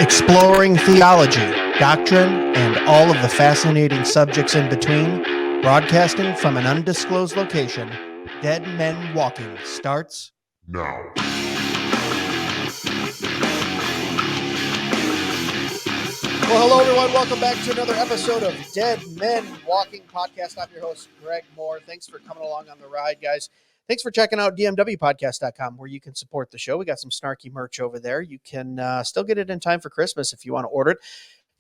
Exploring theology, doctrine, and all of the fascinating subjects in between, broadcasting from an undisclosed location, Dead Men Walking starts now. Well, hello, everyone. Welcome back to another episode of Dead Men Walking Podcast. I'm your host, Greg Moore. Thanks for coming along on the ride, guys. Thanks for checking out dmwpodcast.com, where you can support the show. We got some snarky merch over there. You can still get it in time for Christmas if you want to order it.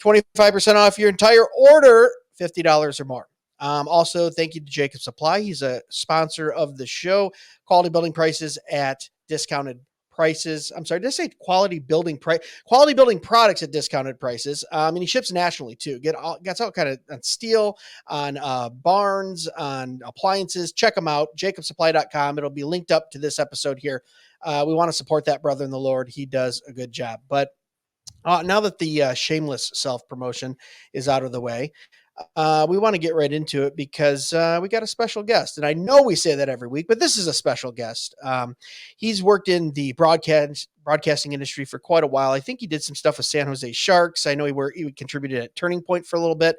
25% off your entire order, $50 or more. Also, thank you to Jacob Supply. He's a sponsor of the show. Quality building prices at discounted prices. I'm sorry, did I say quality building products at discounted prices? And he ships nationally too. Gets all kind of on steel, on barns, on appliances. Check them out, jacobsupply.com. It'll be linked up to this episode here. We want to support that brother in the Lord. He does a good job. But now that the shameless self-promotion is out of the way, we want to get right into it because we got a special guest. And I know we say that every week, but this is a special guest. He's worked in the broadcasting industry for quite a while. I think he did some stuff with San Jose Sharks. I know he contributed at Turning Point for a little bit.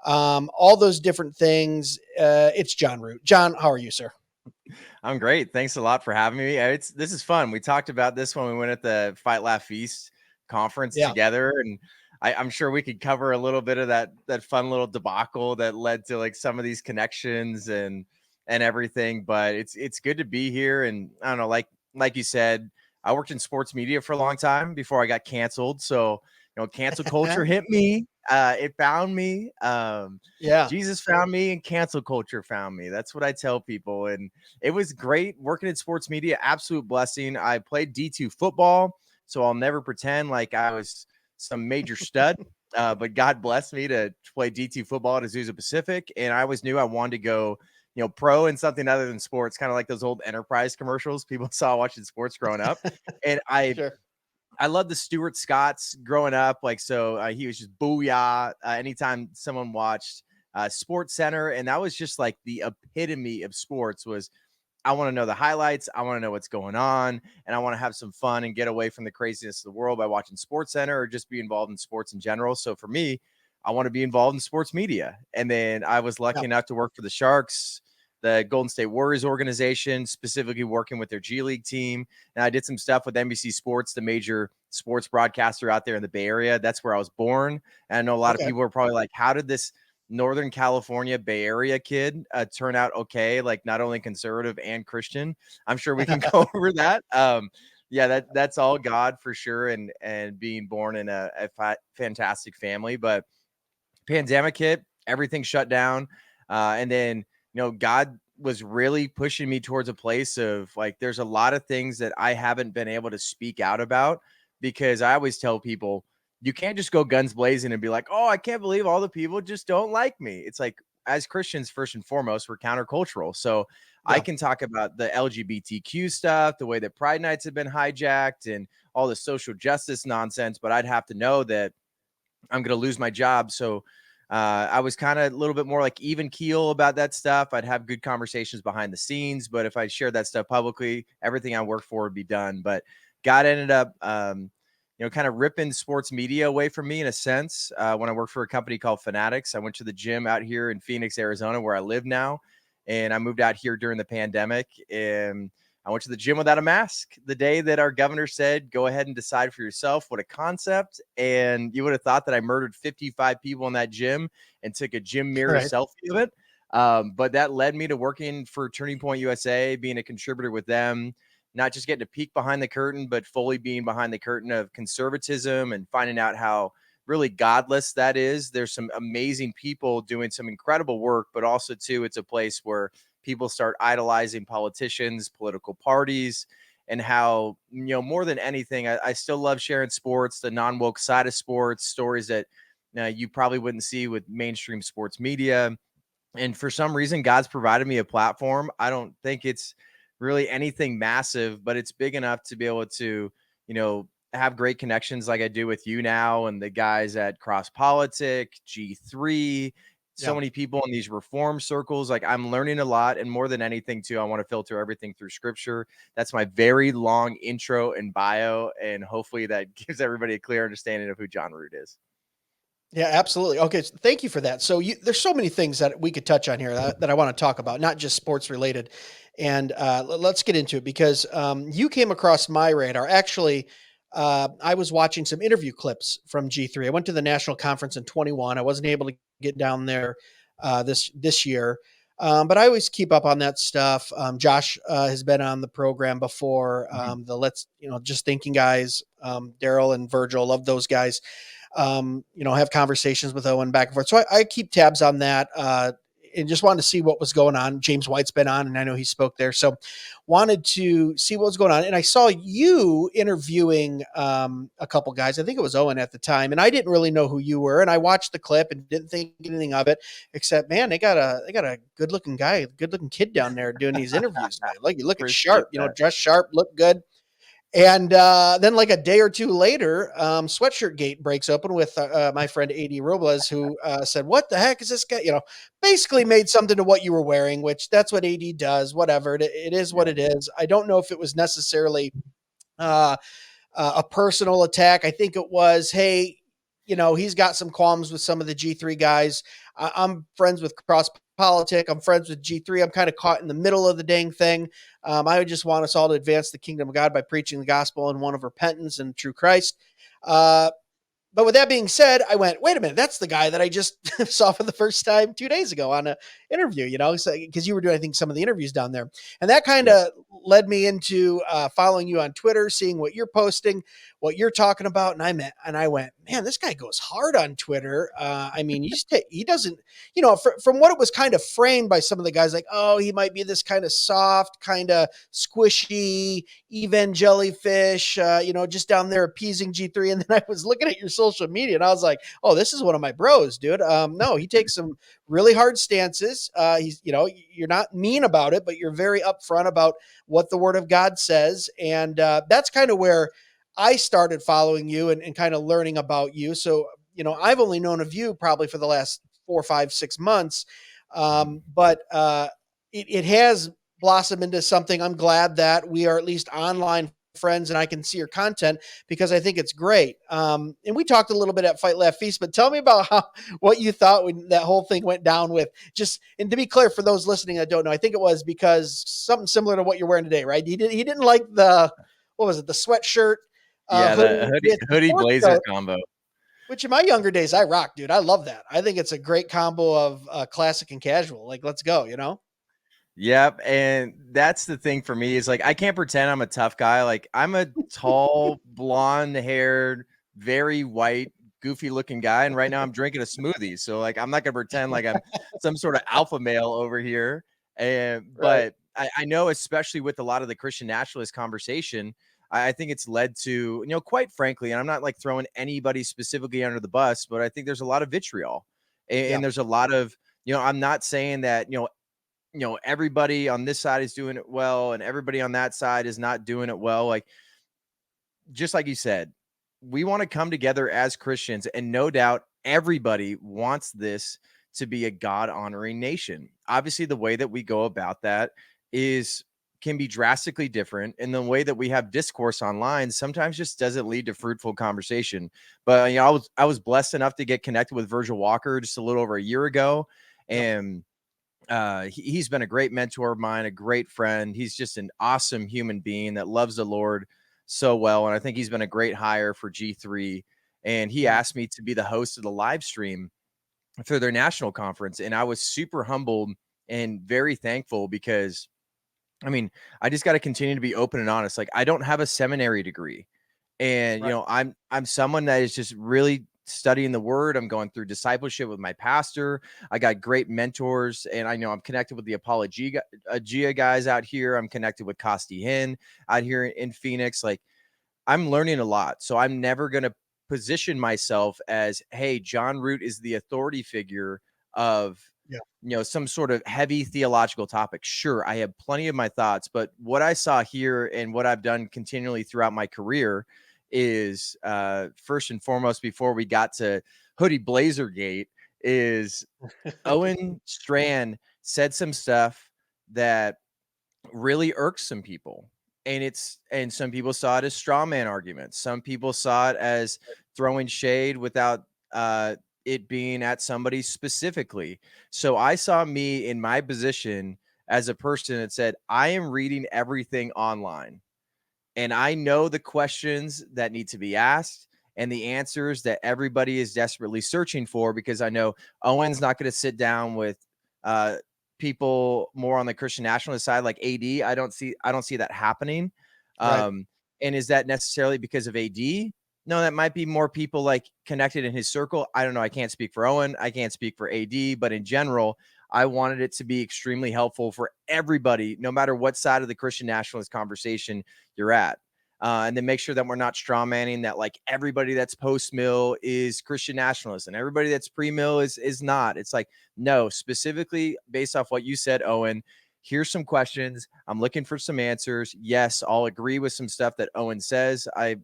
All those different things. It's Jon Root. Jon, how are you, sir? I'm great. Thanks a lot for having me. This is fun. We talked about this when we went at the Fight Laugh Feast conference together, and I'm sure we could cover a little bit of that fun little debacle that led to like some of these connections and everything. But it's good to be here. And I don't know, like you said, I worked in sports media for a long time before I got canceled. So cancel culture hit me. It found me. Jesus found me, and cancel culture found me. That's what I tell people. And it was great working in sports media. Absolute blessing. I played D2 football, so I'll never pretend like I was some major stud. But God blessed me to play D2 football at Azusa Pacific, and I always knew I wanted to go, pro in something other than sports, kind of like those old Enterprise commercials people saw watching sports growing up. And I love the Stuart Scotts growing up. He was just booyah anytime someone watched Sports Center. And that was just like the epitome of sports was, I want to know the highlights. I want to know what's going on. And I want to have some fun and get away from the craziness of the world by watching Sports Center or just be involved in sports in general. So for me, I want to be involved in sports media. And then I was lucky enough to work for the Sharks, the Golden State Warriors organization, specifically working with their G League team. And I did some stuff with NBC Sports, the major sports broadcaster out there in the Bay Area. That's where I was born. And I know a lot of people are probably like, how did this Northern California Bay Area kid turn out okay? Like not only conservative and Christian. I'm sure we can go over that. That's all God for sure. And being born in a fantastic family, but pandemic hit, everything shut down. And then, God was really pushing me towards a place of like, there's a lot of things that I haven't been able to speak out about, because I always tell people, you can't just go guns blazing and be like, oh, I can't believe all the people just don't like me. It's like, as Christians, first and foremost, we're countercultural. So I can talk about the LGBTQ stuff, the way that Pride Nights have been hijacked and all the social justice nonsense, but I'd have to know that I'm going to lose my job. So I was kind of a little bit more like even keel about that stuff. I'd have good conversations behind the scenes, but if I shared that stuff publicly, everything I worked for would be done. But God ended up, kind of ripping sports media away from me in a sense. When I worked for a company called Fanatics, I went to the gym out here in Phoenix, Arizona, where I live now. And I moved out here during the pandemic, and I went to the gym without a mask the day that our governor said, go ahead and decide for yourself. What a concept. And you would have thought that I murdered 55 people in that gym and took a gym mirror selfie of it. But that led me to working for Turning Point USA, being a contributor with them, not just getting to peek behind the curtain, but fully being behind the curtain of conservatism and finding out how really godless that is. There's some amazing people doing some incredible work, but also too, it's a place where people start idolizing politicians, political parties, and how, more than anything, I still love sharing sports, the non-woke side of sports, stories that you probably wouldn't see with mainstream sports media. And for some reason, God's provided me a platform. I don't think it's really anything massive, but it's big enough to be able to, have great connections like I do with you now and the guys at Cross Politic, G3, so many people in these reform circles. Like, I'm learning a lot, and more than anything too, I want to filter everything through scripture. That's my very long intro and bio, and hopefully that gives everybody a clear understanding of who Jon Root is. Yeah, absolutely. Okay, so thank you for that. So there's so many things that we could touch on here that I want to talk about, not just sports related. And let's get into it because you came across my radar. Actually, I was watching some interview clips from G3. I went to the national conference in 21. I wasn't able to get down there this year, but I always keep up on that stuff. Josh has been on the program before. The Let's Just Thinking guys, Daryl and Virgil, love those guys. Have conversations with Owen back and forth. So I keep tabs on that and just wanted to see what was going on. James White's been on, and I know he spoke there. So wanted to see what was going on. And I saw you interviewing a couple guys. I think it was Owen at the time, and I didn't really know who you were. And I watched the clip and didn't think anything of it, except, man, they got a good looking guy, good looking kid down there doing these interviews, man. Like, you look at sharp, dress sharp, look good. And then, like a day or two later, Sweatshirt Gate breaks open with my friend AD Robles, who said, "What the heck is this guy?" Basically made something to what you were wearing, which that's what AD does. Whatever, it is what it is. I don't know if it was necessarily uh, a personal attack. I think it was, hey, he's got some qualms with some of the G3 guys. I'm friends with Cross Politic. I'm friends with G3. I'm kind of caught in the middle of the dang thing. I just want us all to advance the kingdom of God by preaching the gospel and one of repentance and true Christ. But with that being said, I went, wait a minute, that's the guy that I just saw for the first time 2 days ago on an interview, because you were doing, I think, some of the interviews down there. And that kind of led me into following you on Twitter, seeing what you're posting, what you're talking about. And I went, man, this guy goes hard on Twitter. I mean, he doesn't, from what it was kind of framed by some of the guys, like, oh, he might be this kind of soft, kind of squishy, jellyfish, just down there appeasing G3. And then I was looking at your social media and I was like, oh, this is one of my bros, dude. No, he takes some really hard stances. He's, you're not mean about it, but you're very upfront about what the word of God says. And that's kind of where I started following you and kind of learning about you. So, I've only known of you probably for the last 4, 5, 6 months. But it has blossom into something. I'm glad that we are at least online friends and I can see your content because I think it's great. And we talked a little bit at Fight Laugh Feast, but tell me about what you thought when that whole thing went down with and to be clear for those listening that don't know, I think it was because something similar to what you're wearing today, right? He didn't like the sweatshirt, hoodie blazer combo. Which in my younger days, I rock, dude. I love that. I think it's a great combo of classic and casual. Like, let's go, Yep. And that's the thing for me is, like, I can't pretend I'm a tough guy. Like, I'm a tall, blonde haired, very white, goofy looking guy. And right now I'm drinking a smoothie. So, like, I'm not going to pretend like I'm some sort of alpha male over here. But I know, especially with a lot of the Christian nationalist conversation, I think it's led to, quite frankly, and I'm not like throwing anybody specifically under the bus, but I think there's a lot of vitriol and there's a lot of, I'm not saying that, everybody on this side is doing it well and everybody on that side is not doing it well. Like, just like you said, we want to come together as Christians, and no doubt everybody wants this to be a God honoring nation. Obviously, the way that we go about that can be drastically different, and the way that we have discourse online sometimes just doesn't lead to fruitful conversation. But I was blessed enough to get connected with Virgil Walker just a little over a year ago, and he's been a great mentor of mine, a great friend. He's just an awesome human being that loves the Lord so well. And I think he's been a great hire for G3. And he asked me to be the host of the live stream for their national conference. And I was super humbled and very thankful because, I mean, I just got to continue to be open and honest. Like, I don't have a seminary degree. And, I'm someone that is just really studying the word. I'm going through discipleship with my pastor. I got great mentors, and I know I'm connected with the Apologia guys out here. I'm connected with Costi Hinn out here in Phoenix. Like, I'm learning a lot. So I'm never going to position myself as, hey, Jon Root is the authority figure of, some sort of heavy theological topic. Sure, I have plenty of my thoughts, but what I saw here and what I've done continually throughout my career is, first and foremost, before we got to Hoodie Blazer Gate, is Owen Strachan said some stuff that really irks some people. And some people saw it as straw man arguments. Some people saw it as throwing shade without it being at somebody specifically. So I saw me in my position as a person that said, I am reading everything online and I know the questions that need to be asked and the answers that everybody is desperately searching for, because I know Owen's not going to sit down with uh, people more on the Christian nationalist side like AD. I don't see that happening. Right. Um, and is that necessarily because of AD? No, that might be more people like connected in his circle. I don't know. I can't speak for Owen. I can't speak for AD, but in general, I wanted it to be extremely helpful for everybody, no matter what side of the Christian nationalist conversation you're at. And then make sure that we're not straw manning that like everybody that's post mill is Christian nationalist and everybody that's pre mill is not. It's like, no, specifically based off what you said, Owen, here's some questions. I'm looking for some answers. Yes, I'll agree with some stuff that Owen says. I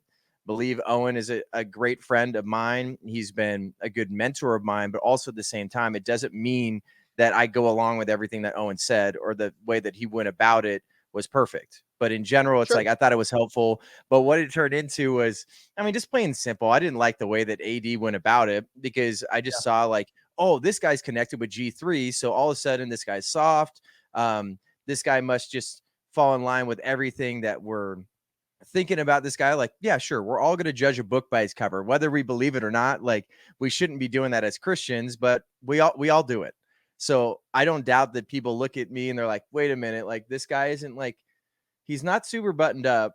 believe Owen is a great friend of mine. He's been a good mentor of mine, but also at the same time, it doesn't mean that I go along with everything that Owen said or the way that he went about it was perfect. But in general, it's Sure. like I thought it was helpful. But what it turned into was, I mean, just plain simple. I didn't like the way that AD went about it because I just saw like, oh, this guy's connected with G3. So all of a sudden, this guy's soft. This guy must just fall in line with everything that we're thinking about this guy. Like, yeah, sure, we're all going to judge a book by its cover, whether we believe it or not. Like, we shouldn't be doing that as Christians, but we all do it. So I don't doubt that people look at me and they're like, wait a minute, like this guy isn't like, he's not super buttoned up,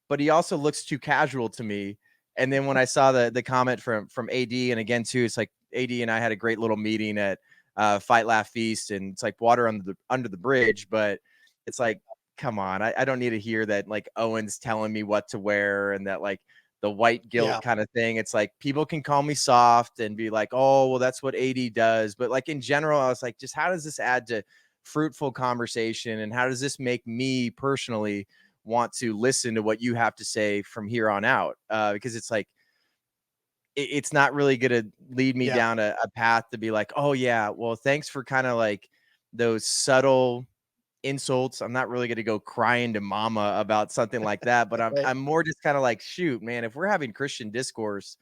but he also looks too casual to me. And then when I saw the comment from AD, and again too, it's like AD and I had a great little meeting at Fight Laugh Feast, and it's like water under the bridge, but it's like, come on, I don't need to hear that like Owen's telling me what to wear and that like the white guilt Yeah. kind of thing. It's like people can call me soft and be like, oh, well, that's what AD does. But like in general, I was like, just how does this add to fruitful conversation, and how does this make me personally want to listen to what you have to say from here on out? Because it's like it's not really going to lead me Yeah. down a path to be like, oh yeah, well, thanks for kind of like those subtle insults. I'm not really going to go crying to mama about something like that, but Right. I'm more just kind of like, shoot, man, if we're having Christian discourse,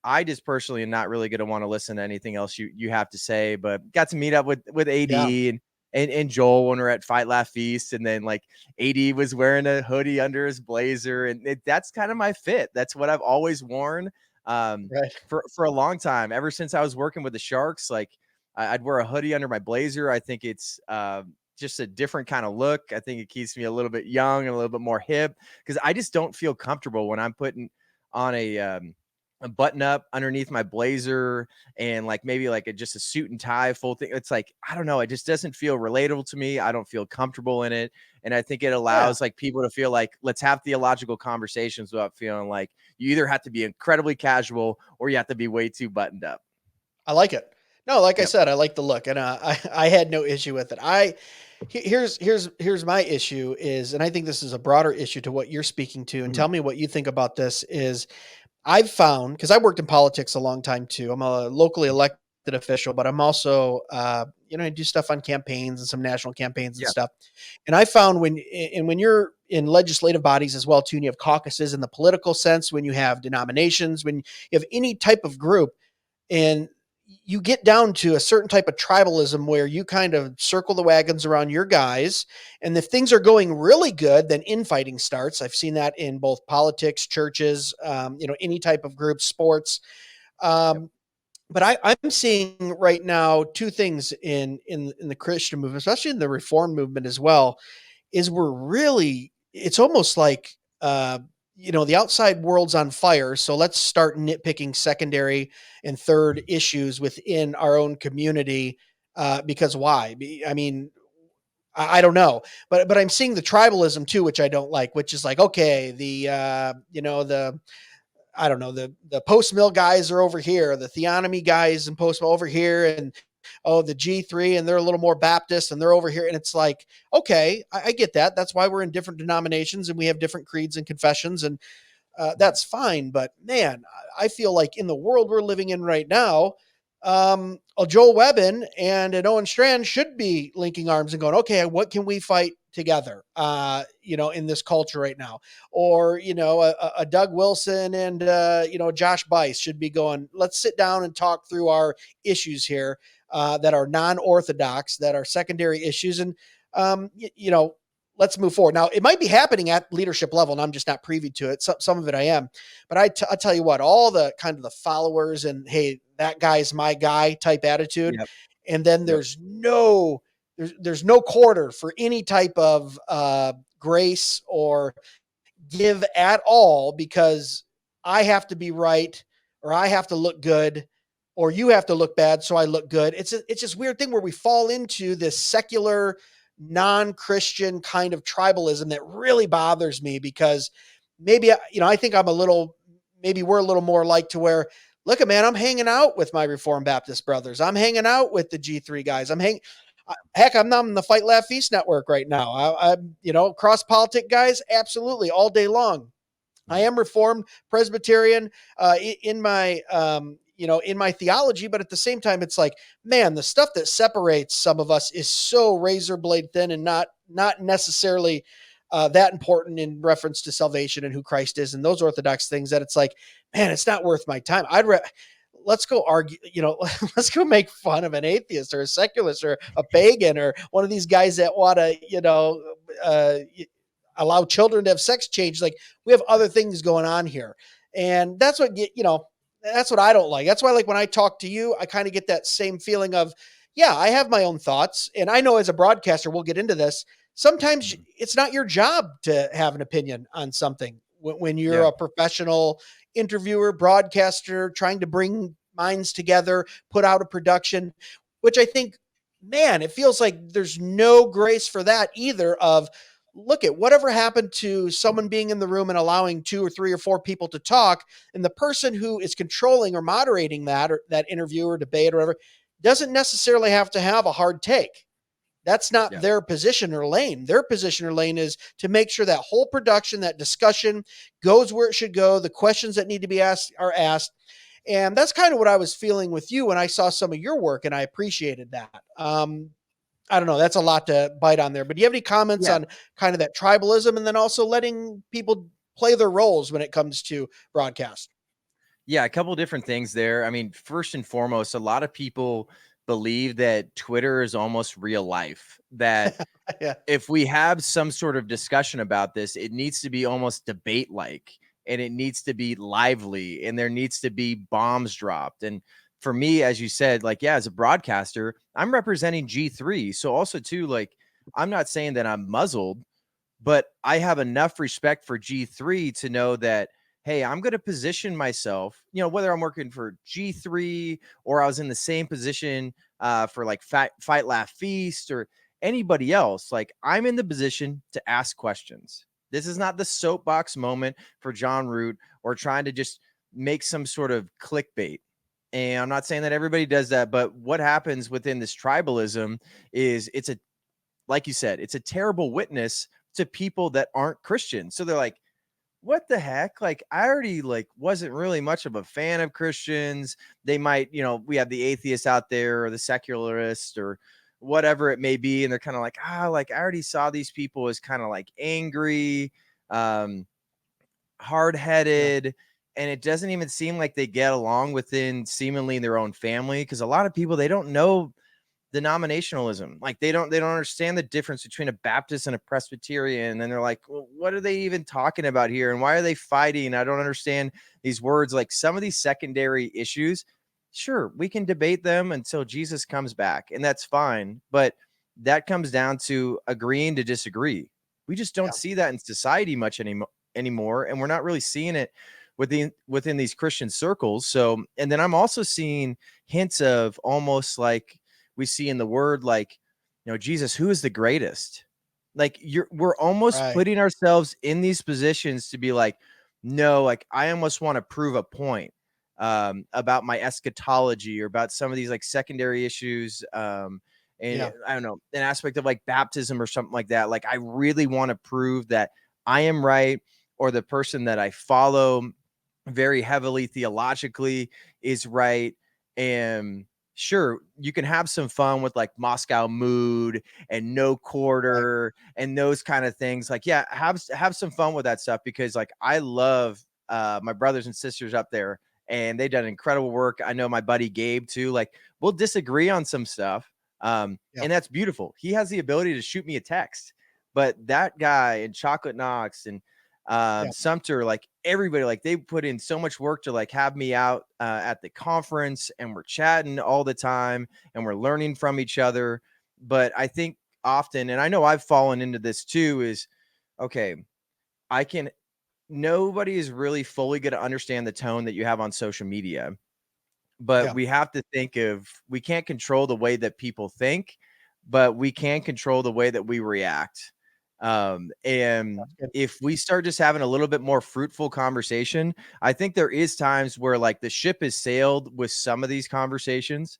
I just personally am not really going to want to listen to anything else you have to say. But got to meet up with AD Yeah. and Joel when we're at Fight Laugh Feast, and then like AD was wearing a hoodie under his blazer, and that's kind of my fit. That's what I've always worn Right. for a long time. Ever since I was working with the Sharks, like I'd wear a hoodie under my blazer. I think it's just a different kind of look. I think it keeps me a little bit young and a little bit more hip, because I just don't feel comfortable when I'm putting on a button up underneath my blazer and like maybe like just a suit and tie full thing. It's like, I don't know. It just doesn't feel relatable to me. I don't feel comfortable in it. And I think it Yeah. allows like people to feel like, let's have theological conversations without feeling like you either have to be incredibly casual or you have to be way too buttoned up. I like it. No, like I Yep. said, I like the look, and I had no issue with it. Here's my issue is, and I think this is a broader issue to what you're speaking to. And Mhm. tell me what you think about this. Is I've found, because I worked in politics a long time too. I'm a locally elected official, but I'm also, I do stuff on campaigns and some national campaigns and Yeah. stuff. And I found when you're in legislative bodies as well too, and you have caucuses in the political sense, when you have denominations, when you have any type of group, and you get down to a certain type of tribalism where you kind of circle the wagons around your guys. And if things are going really good, then infighting starts. I've seen that in both politics, churches, any type of group, sports. Yep. But I'm seeing right now two things in the Christian movement, especially in the Reform movement as well, is it's almost like, the outside world's on fire. So let's start nitpicking secondary and third issues within our own community. Because why? I mean, I don't know, but I'm seeing the tribalism too, which I don't like, which is like, okay, the I don't know, the post mill guys are over here, the theonomy guys and post mill over here, and the G3, and they're a little more Baptist and they're over here. And it's like, okay, I get that. That's why we're in different denominations and we have different creeds and confessions, and Mhm. that's fine. But man, I feel like in the world we're living in right now, Joel Webbin and an Owen Strand should be linking arms and going, okay, what can we fight together, in this culture right now? Or, a Doug Wilson and, Josh Bice should be going, let's sit down and talk through our issues here that are non-orthodox, that are secondary issues. And, let's move forward. Now, it might be happening at leadership level, and I'm just not privy to it. Some of it I am. But I'll tell you what, all the kind of the followers and, hey, that guy's my guy type attitude. Yep. And then Yep. there's no quarter for any type of grace or give at all, because I have to be right, or I have to look good, or you have to look bad so I look good. It's this weird thing where we fall into this secular, non-Christian kind of tribalism that really bothers me, because maybe, I think maybe we're a little more like to where, look at, man, I'm hanging out with my Reformed Baptist brothers. I'm hanging out with the G3 guys. Heck, I'm not on the Fight Laugh Feast network right now. I'm, cross politic guys, absolutely, all day long. I am Reformed Presbyterian in my in my theology, but at the same time, it's like, man, the stuff that separates some of us is so razor blade thin, and not necessarily that important in reference to salvation and who Christ is and those orthodox things, that it's like, man, it's not worth my time. Let's go argue, let's go make fun of an atheist or a secularist or a pagan or one of these guys that want to, allow children to have sex change. Like, we have other things going on here. And that's that's what I don't like. That's why, like, when I talk to you, I kind of get that same feeling of, yeah, I have my own thoughts. And I know as a broadcaster, we'll get into this. Sometimes it's not your job to have an opinion on something when you're a professional interviewer, broadcaster, trying to bring minds together, put out a production, which I think, man, it feels like there's no grace for that either. Of, look at whatever happened to someone being in the room and allowing 2 or 3 or 4 people to talk, and the person who is controlling or moderating that, or that interview or debate or whatever, doesn't necessarily have to have a hard take. That's not their position or lane. Their position or lane is to make sure that whole production, that discussion goes where it should go. The questions that need to be asked are asked. And that's kind of what I was feeling with you when I saw some of your work, and I appreciated that. I don't know. That's a lot to bite on there. But do you have any comments on kind of that tribalism, and then also letting people play their roles when it comes to broadcast? Yeah, a couple different things there. I mean, first and foremost, a lot of people believe that Twitter is almost real life, that if we have some sort of discussion about this, it needs to be almost debate like, and it needs to be lively, and there needs to be bombs dropped. And for me, as you said, like, yeah, as a broadcaster, I'm representing G3. So also too, like, I'm not saying that I'm muzzled, but I have enough respect for G3 to know that, hey, I'm going to position myself, whether I'm working for G3 or I was in the same position for like Fight Laugh Feast or anybody else, like, I'm in the position to ask questions. This is not the soapbox moment for Jon Root or trying to just make some sort of clickbait. And I'm not saying that everybody does that, but what happens within this tribalism is, like you said, it's a terrible witness to people that aren't Christian. So they're like, what the heck? Like, I already wasn't really much of a fan of Christians. They might, we have the atheists out there or the secularists or whatever it may be. And they're kind of like, I already saw these people as kind of like angry, hard-headed. And it doesn't even seem like they get along within seemingly their own family. Cause a lot of people, they don't know denominationalism. Like, they don't understand the difference between a Baptist and a Presbyterian. And they're like, well, what are they even talking about here? And why are they fighting? I don't understand these words. Like, some of these secondary issues, sure, we can debate them until Jesus comes back, and that's fine. But that comes down to agreeing to disagree. We just don't see that in society much anymore. And we're not really seeing it within these Christian circles. So, and then I'm also seeing hints of almost like we see in the word, like, Jesus, who is the greatest? Like, we're almost putting ourselves in these positions to be like, no, like, I almost want to prove a point about my eschatology or about some of these like secondary issues. And I don't know, an aspect of like baptism or something like that. Like, I really want to prove that I am right, or the person that I follow very heavily theologically is right. And sure, you can have some fun with like Moscow Mood and No Right. Quarter and those kind of things. Like, yeah, have some fun with that stuff, because like I love my brothers and sisters up there, and they've done incredible work. I know my buddy Gabe too. Like, we'll disagree on some stuff. Yeah. And that's beautiful. He has the ability to shoot me a text. But that guy and Chocolate Knox and Yeah. Sumter, like everybody, like they put in so much work to like have me out at the conference, and we're chatting all the time and we're learning from each other. But I think often, and I know I've fallen into this too, is okay, nobody is really fully going to understand the tone that you have on social media, but Yeah. we have to think of, we can't control the way that people think, but we can control the way that we react. And That's good. if we start just having a little bit more fruitful conversation, I think there is times where like the ship has sailed with some of these conversations.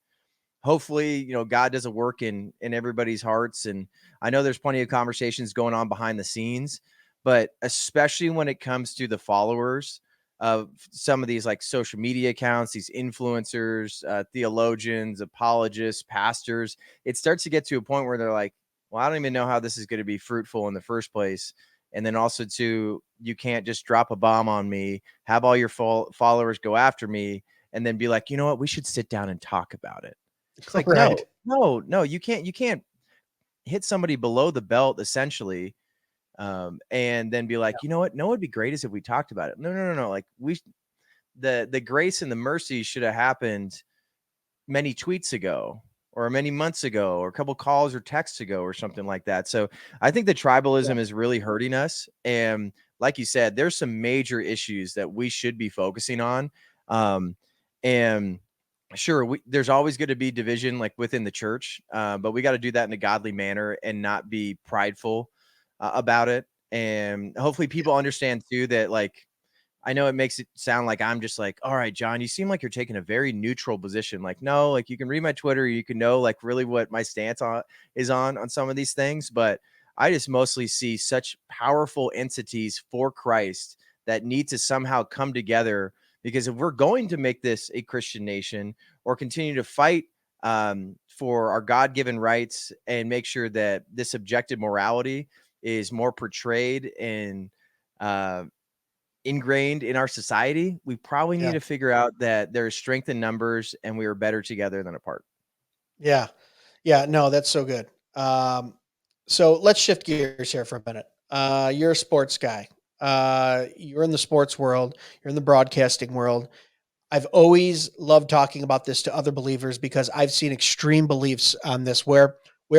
Hopefully, God does a work in everybody's hearts. And I know there's plenty of conversations going on behind the scenes, but especially when it comes to the followers of some of these like social media accounts, these influencers, theologians, apologists, pastors, it starts to get to a point where they're like, well, I don't even know how this is going to be fruitful in the first place. And then also too, you can't just drop a bomb on me, have all your followers go after me, and then be like, you know what, we should sit down and talk about it. It's like, Right. no, you can't hit somebody below the belt essentially. And then be like, you know what? No, it'd be great is if we talked about it. No. Like the grace and the mercy should have happened many tweets ago or many months ago or a couple calls or texts ago or something like that. So I think the Yeah. tribalism is really hurting us. And like you said, there's some major issues that we should be focusing on. And sure, there's always going to be division like within the church, but we got to do that in a godly manner and not be prideful about it. And hopefully people understand too that like, I know it makes it sound like I'm just like, all right, John, you seem like you're taking a very neutral position. Like, no, like you can read my Twitter, you can know like really what my stance is on some of these things. But I just mostly see such powerful entities for Christ that need to somehow come together, because if we're going to make this a Christian nation or continue to fight for our God-given rights and make sure that this objective morality is more portrayed and uh, ingrained in our society, we probably need Yeah. to figure out that there is strength in numbers and we are better together than apart. Yeah. Yeah. No, that's so good. So let's shift gears here for a minute. You're a sports guy. You're in the sports world. You're in the broadcasting world. I've always loved talking about this to other believers because I've seen extreme beliefs on this where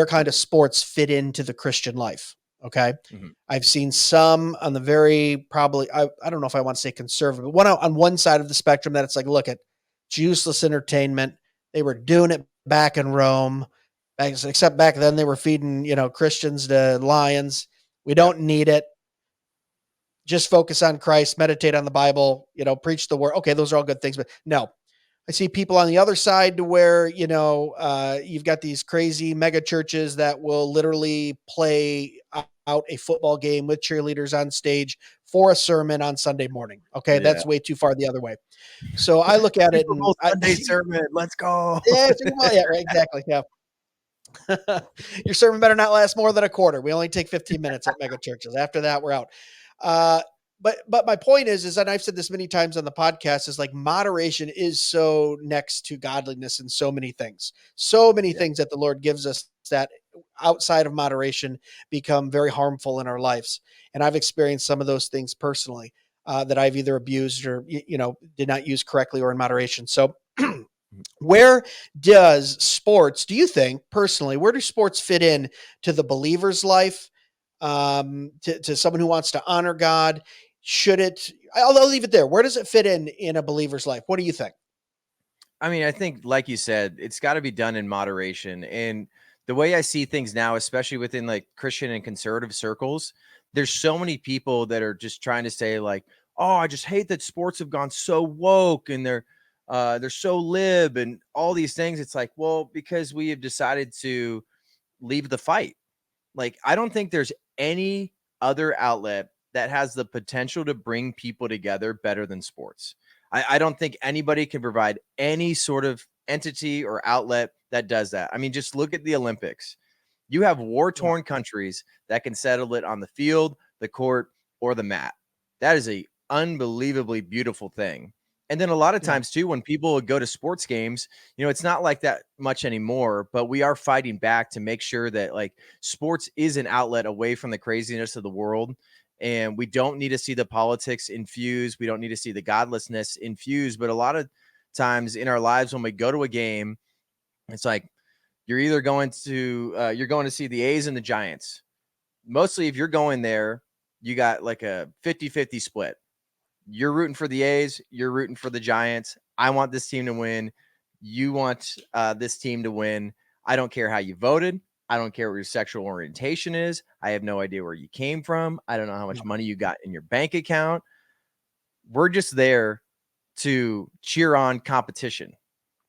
kind of sports fit into the Christian life. Okay. Mhm. I've seen some on the very probably I don't know if I want to say conservative, but one on one side of the spectrum that it's like, look at it's useless entertainment. They were doing it back in Rome. Except back then they were feeding, Christians to lions. We Yeah. don't need it. Just focus on Christ, meditate on the Bible, preach the word. Okay, those are all good things, but no, I see people on the other side to where, you've got these crazy mega churches that will literally play out a football game with cheerleaders on stage for a sermon on Sunday morning. Okay. Yeah. That's way too far the other way. So I look at it Super and Bowl Sunday sermon. Let's go. yeah, yeah, right, exactly. Yeah. Your sermon better not last more than a quarter. We only take 15 minutes at mega churches. After that, we're out. Uh, but my point is, and I've said this many times on the podcast, is like moderation is so next to godliness in so many things. So many Yeah. things that the Lord gives us that outside of moderation become very harmful in our lives. And I've experienced some of those things personally that I've either abused or did not use correctly or in moderation. So where do you think personally, where do sports fit in to the believer's life? To someone who wants to honor God, should it, I'll leave it there. Where does it fit in a believer's life? What do you think? I mean, I think, like you said, it's got to be done in moderation. And the way I see things now, especially within like Christian and conservative circles, there's so many people that are just trying to say like, "Oh, I just hate that sports have gone so woke and they're so lib and all these things." It's like, well, because we have decided to leave the fight. Like, I don't think there's any other outlet that has the potential to bring people together better than sports. I don't think anybody can provide any sort of entity or outlet that does that. I mean, just look at the Olympics. You have war-torn countries that can settle it on the field, the court, or the mat. That is a unbelievably beautiful thing. And then a lot of times too, when people go to sports games, it's not like that much anymore, but we are fighting back to make sure that like sports is an outlet away from the craziness of the world. And we don't need to see the politics infused. We don't need to see the godlessness infused. But a lot of times in our lives, when we go to a game, it's like you're either going to see the A's and the Giants. Mostly if you're going there, you got like a 50-50 split. You're rooting for the A's. You're rooting for the Giants. I want this team to win. You want this team to win. I don't care how you voted. I don't care what your sexual orientation is. I have no idea where you came from. I don't know how much money you got in your bank account. We're just there to cheer on competition.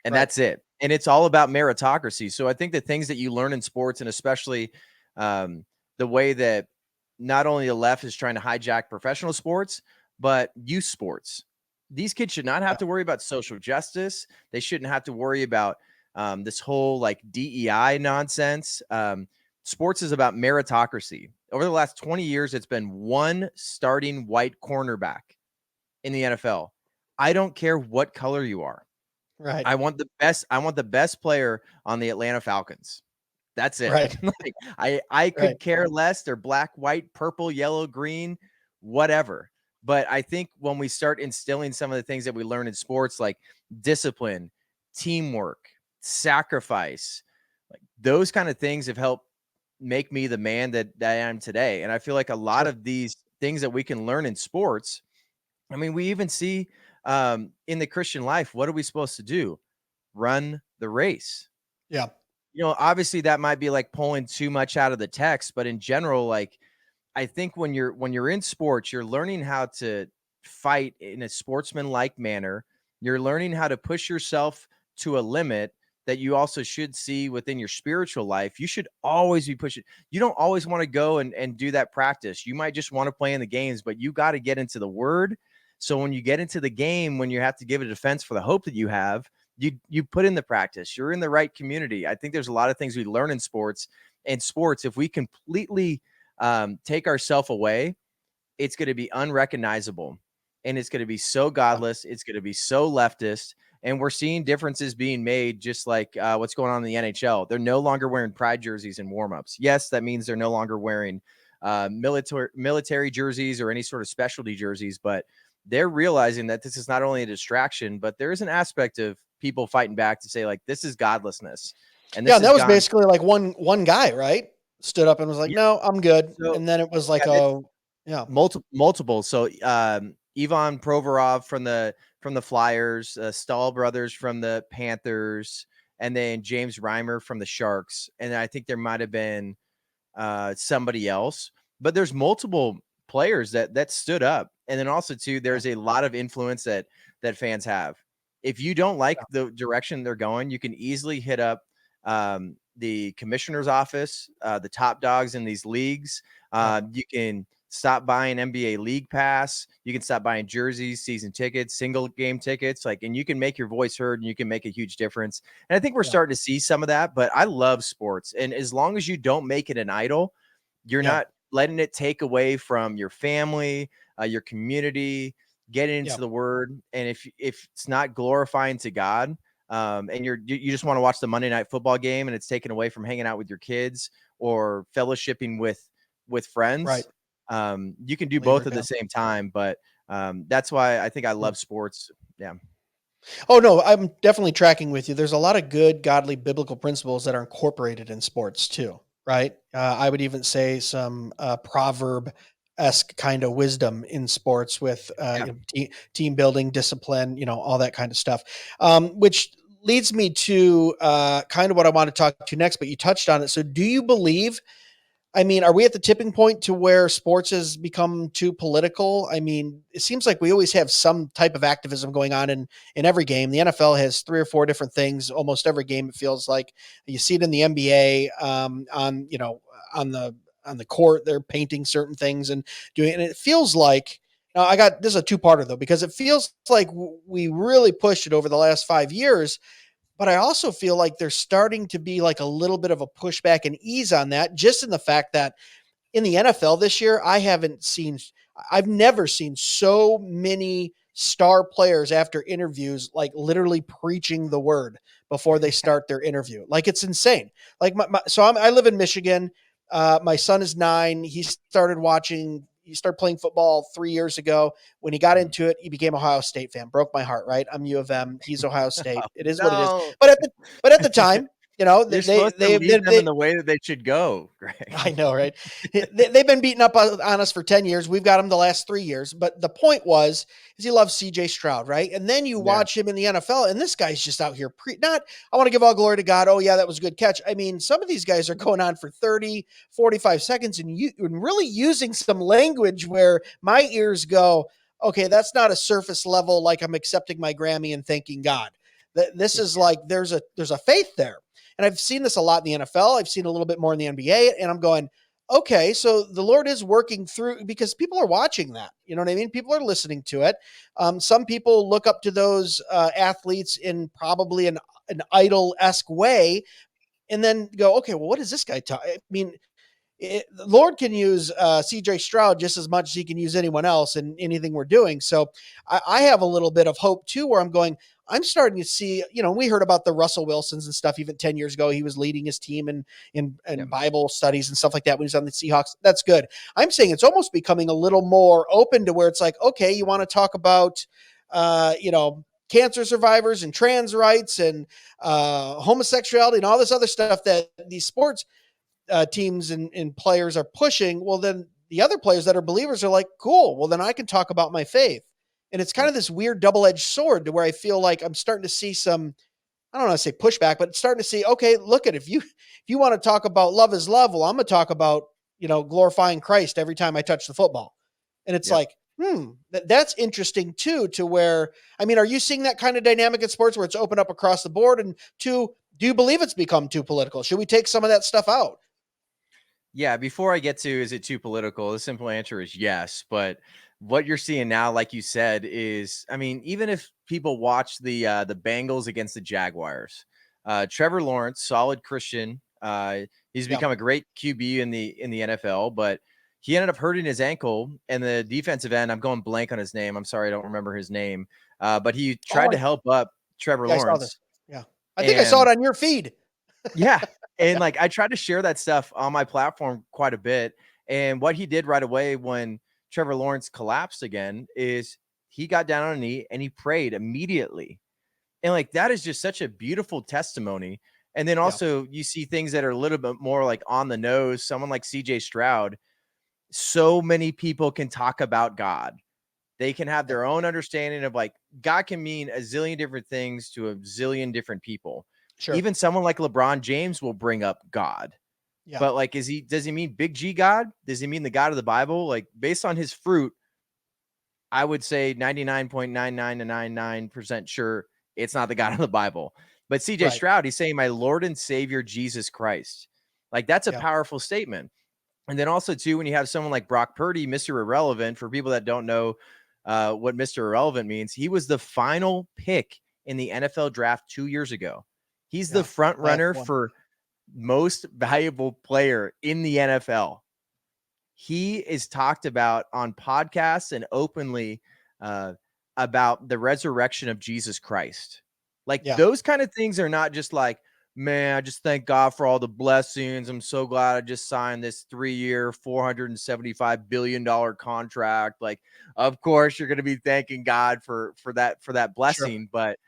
And that's it. And it's all about meritocracy. So I think the things that you learn in sports, and especially the way that not only the left is trying to hijack professional sports, but youth sports. These kids should not have to worry about social justice. They shouldn't have to worry about this whole like DEI nonsense. Sports is about meritocracy. Over the last 20 years, it's been one starting white cornerback in the NFL. I don't care what color you are. Right. I want the best player on the Atlanta Falcons. That's it. Right. Like, I could care less. They're black, white, purple, yellow, green, whatever. But I think when we start instilling some of the things that we learn in sports, like discipline, teamwork, sacrifice, like those kind of things have helped make me the man that I am today. And I feel like a lot of these things that we can learn in sports, I mean, we even see in the Christian life, what are we supposed to do? Run the race. Yeah. Obviously that might be like pulling too much out of the text, but in general, like I think when you're in sports, you're learning how to fight in a sportsman-like manner. You're learning how to push yourself to a limit that you also should see within your spiritual life. You should always be pushing. You don't always want to go and do that practice. You might just want to play in the games, but you got to get into the word. So when you get into the game, when you have to give a defense for the hope that you have, you put in the practice. You're in the right community. I think there's a lot of things we learn in sports. And sports, if we completely take ourselves away, it's going to be unrecognizable, and it's going to be so godless. It's going to be so leftist. And we're seeing differences being made, just like what's going on in the NHL. They're no longer wearing pride jerseys in warmups. Yes, that means they're no longer wearing military jerseys or any sort of specialty jerseys, but they're realizing that this is not only a distraction, but there is an aspect of people fighting back to say, like, this is godlessness. And this that was basically like one guy, right? Stood up and was like, no, I'm good. So, and then it was like, multiple. So Ivan Provorov from the Flyers, Stahl brothers from the Panthers, and then James Reimer from the Sharks. And I think there might have been somebody else, but there's multiple players that stood up. And then also too, there's a lot of influence that fans have. If you don't like the direction they're going, you can easily hit up the commissioner's office, the top dogs in these leagues. You can stop buying NBA League Pass. You can stop buying jerseys, season tickets, single game tickets, and you can make your voice heard and you can make a huge difference. And I think we're starting to see some of that, but I love sports. And as long as you don't make it an idol, you're not letting it take away from your family, your community, getting into the word. And if it's not glorifying to God, and you just want to watch the Monday Night Football game and it's taken away from hanging out with your kids or fellowshipping with friends, you can do both at the same time. But that's why I think I love sports. Yeah. Oh no, I'm definitely tracking with you. There's a lot of good, godly, biblical principles that are incorporated in sports too, right? I would even say some proverb-esque kind of wisdom in sports with team building, discipline, all that kind of stuff, which leads me to kind of what I want to talk to next, but you touched on it. So do you believe, are we at the tipping point to where sports has become too political? It seems like we always have some type of activism going on in every game. The NFL has 3 or 4 different things almost every game. It feels like you see it in the NBA on the court. They're painting certain things and doing, and it feels like, this is a 2-parter though, because it feels like we really pushed it over the last 5 years. But I also feel like there's starting to be like a little bit of a pushback and ease on that, just in the fact that in the NFL this year, I've never seen so many star players after interviews, like literally preaching the word before they start their interview. Like it's insane. Like I live in Michigan. My son is 9. He started playing football 3 years ago. When he got into it, he became Ohio State fan. Broke my heart, right? I'm U of M. He's Ohio State. It is what it is. No. But at the time, You're supposed to lead them in the way that they should go, I Greg. know, right? They've been beating up on us for 10 years. We've got them the last 3 years. But the point is he loves CJ Stroud, right? And then you Yeah. watch him in the NFL, and this guy's just out here I want to give all glory to God. Oh, yeah, that was a good catch. I mean, some of these guys are going on for 30, 45 seconds and really using some language where my ears go, okay, that's not a surface level, like I'm accepting my Grammy and thanking God. This is like there's a faith there. And I've seen this a lot in the NFL. I've seen a little bit more in the NBA. And I'm going, okay, so the Lord is working through because people are watching that. You know what I mean? People are listening to it. Some people look up to those athletes in probably an idol-esque way and then go, okay, well, what is this guy talking? I mean, the Lord can use CJ Stroud just as much as he can use anyone else in anything we're doing. So I have a little bit of hope too, where I'm starting to see, we heard about the Russell Wilsons and stuff even 10 years ago. He was leading his team in Bible studies and stuff like that when he's on the Seahawks. That's good. I'm saying it's almost becoming a little more open to where it's like, okay, you want to talk about, cancer survivors and trans rights and homosexuality and all this other stuff that these sports teams and players are pushing, well, then the other players that are believers are like, cool, well, then I can talk about my faith. And it's kind of this weird double-edged sword to where I feel like I'm starting to see some, I don't want to say pushback, but starting to see, okay, look at if you want to talk about love is love, well, I'm going to talk about, glorifying Christ every time I touch the football. And it's like, that's interesting too, to where, I mean, are you seeing that kind of dynamic in sports where it's open up across the board? And two, do you believe it's become too political? Should we take some of that stuff out? Yeah, before I get to is it too political, the simple answer is yes. But what you're seeing now, like you said, is I mean, even if people watch the Bengals against the Jaguars, Trevor Lawrence, solid Christian, he's Yeah. become a great QB in the NFL, but he ended up hurting his ankle, and the defensive end, I'm going blank on his name. I'm sorry, I don't remember his name. But he tried to help up Trevor Yeah, I saw this. Lawrence. Yeah. I think I saw it And on your feed. yeah. And Yeah. like I try to share that stuff on my platform quite a bit. And what he did right away when Trevor Lawrence collapsed again is he got down on a knee and he prayed immediately. And like that is just such a beautiful testimony. And then Yeah. also you see things that are a little bit more like on the nose. Someone like CJ Stroud, so many people can talk about God. They can have Yeah. their own understanding of like God can mean a zillion different things to a zillion different people. Sure. Even someone like LeBron James will bring up God. Yeah. But like, does he mean big G God? Does he mean the God of the Bible? Like based on his fruit, I would say 99.9999% sure it's not the God of the Bible. But CJ Right. Stroud, he's saying my Lord and Savior Jesus Christ. Like that's a Yeah. powerful statement. And then also too, when you have someone like Brock Purdy, Mr. Irrelevant, for people that don't know what Mr. Irrelevant means, he was the final pick in the NFL draft 2 years ago. He's the Yeah. front Last runner one. for most valuable player in the NFL. He is talked about on podcasts and openly uh, about the resurrection of Jesus Christ. Like Yeah. those kind of things are not just like, man, I just thank God for all the blessings. I'm so glad I just signed this 3-year, $475 billion contract. Like, of course, you're going to be thanking God for that Sure. blessing. But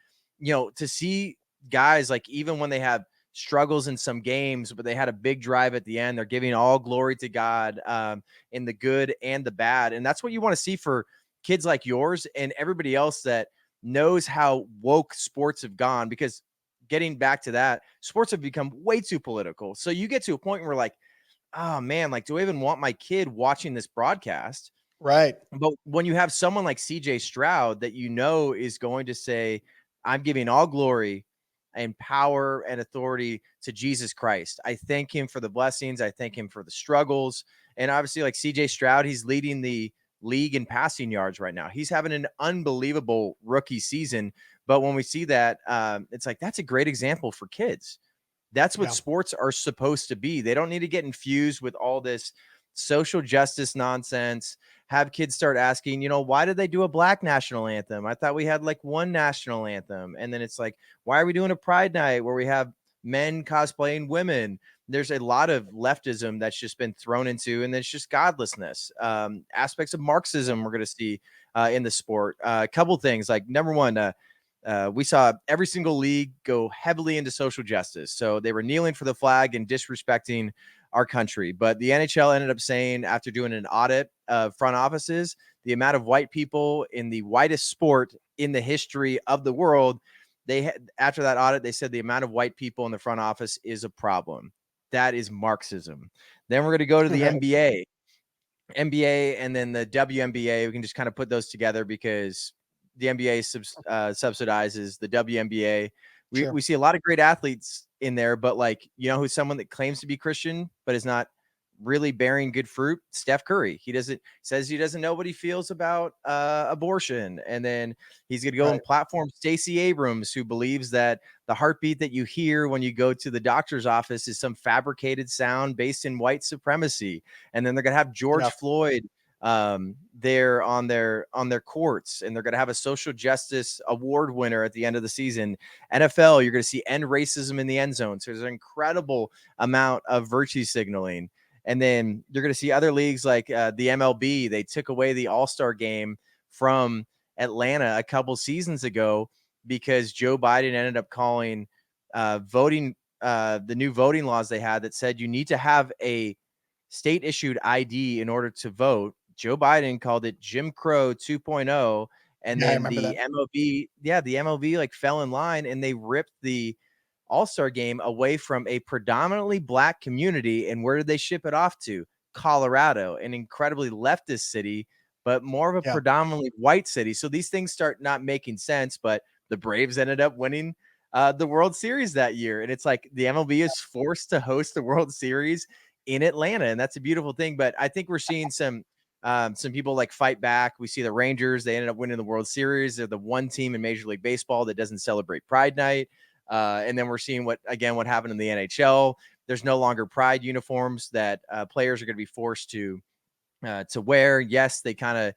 to see guys like even when they have struggles in some games, but they had a big drive at the end. They're giving all glory to God in the good and the bad. And that's what you want to see for kids like yours and everybody else that knows how woke sports have gone. Because getting back to that, sports have become way too political. So you get to a point where like, oh man, like, do I even want my kid watching this broadcast? Right. But when you have someone like CJ Stroud that is going to say, I'm giving all glory and power and authority to Jesus Christ. I thank him for the blessings. I thank him for the struggles. And obviously, like CJ Stroud, he's leading the league in passing yards right now. He's having an unbelievable rookie season. But when we see that, it's like, that's a great example for kids. That's what sports are supposed to be. They don't need to get infused with all this social justice nonsense. Have kids start asking, why did they do a black national anthem? I thought we had like one national anthem. And then it's like, why are we doing a pride night where we have men cosplaying women? There's a lot of leftism that's just been thrown into, and it's just godlessness. Aspects of Marxism we're going to see in the sport. A couple things, like number one, we saw every single league go heavily into social justice. So they were kneeling for the flag and disrespecting our country. But the NHL ended up saying, after doing an audit of front offices, the amount of white people in the whitest sport in the history of the world, after that audit, they said the amount of white people in the front office is a problem. That is Marxism. Then we're going to go to the NBA, and then the WNBA. We can just kind of put those together because the NBA subsidizes the WNBA. We see a lot of great athletes in there, but like, who's someone that claims to be Christian but is not really bearing good fruit? Steph Curry. Says he doesn't know what he feels about abortion, and then he's going to go and platform Stacey Abrams, who believes that the heartbeat that you hear when you go to the doctor's office is some fabricated sound based in white supremacy. And then they're going to have George Floyd there on their courts, and they're going to have a social justice award winner at the end of the season. NFL, you're going to see end racism in the end zone. So there's an incredible amount of virtue signaling. And then you're going to see other leagues like the MLB. They took away the All-Star game from Atlanta a couple seasons ago because Joe Biden ended up calling voting the new voting laws they had that said you need to have a state issued ID in order to vote. Joe Biden called it Jim Crow 2.0. And then the MLB like fell in line, and they ripped the All-Star game away from a predominantly black community. And where did they ship it off to? Colorado, an incredibly leftist city, but more of a predominantly white city. So these things start not making sense, but the Braves ended up winning the World Series that year. And it's like the MLB is forced to host the World Series in Atlanta, and that's a beautiful thing. But I think we're seeing some people like fight back. We see the Rangers, they ended up winning the World Series. They're the one team in Major League Baseball that doesn't celebrate Pride Night. And then we're seeing what happened in the NHL. There's no longer pride uniforms that players are going to be forced to wear. Yes, they kind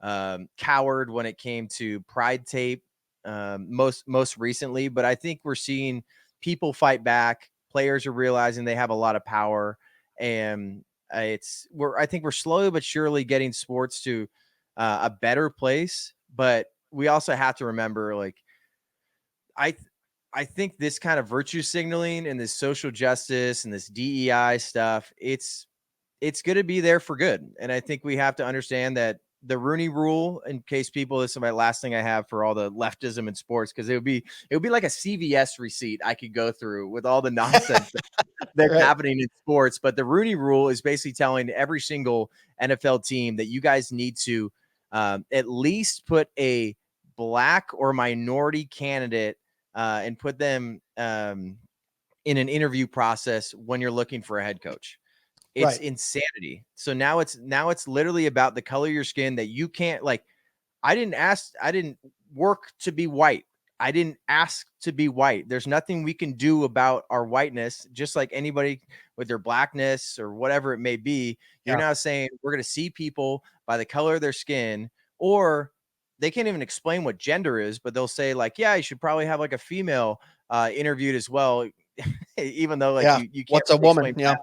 of cowered when it came to pride tape most recently, but I think we're seeing people fight back. Players are realizing they have a lot of power, and I think we're slowly but surely getting sports to a better place. But we also have to remember, like, I think this kind of virtue signaling and this social justice and this DEI stuff, it's going to be there for good. And I think we have to understand that the Rooney Rule, in case people, this is my last thing I have for all the leftism in sports, because it would be like a CVS receipt I could go through with all the nonsense that's happening in sports. But the Rooney Rule is basically telling every single NFL team that you guys need to at least put a black or minority candidate and put them in an interview process when you're looking for a head coach. It's insanity. So now it's literally about the color of your skin, that you can't, like, I didn't work to be white. I didn't ask to be white. There's nothing we can do about our whiteness, just like anybody with their blackness or whatever it may be. You're now saying we're going to see people by the color of their skin, or they can't even explain what gender is, but they'll say like, yeah, you should probably have like a female interviewed as well, even though like you can't what's a woman? Yeah.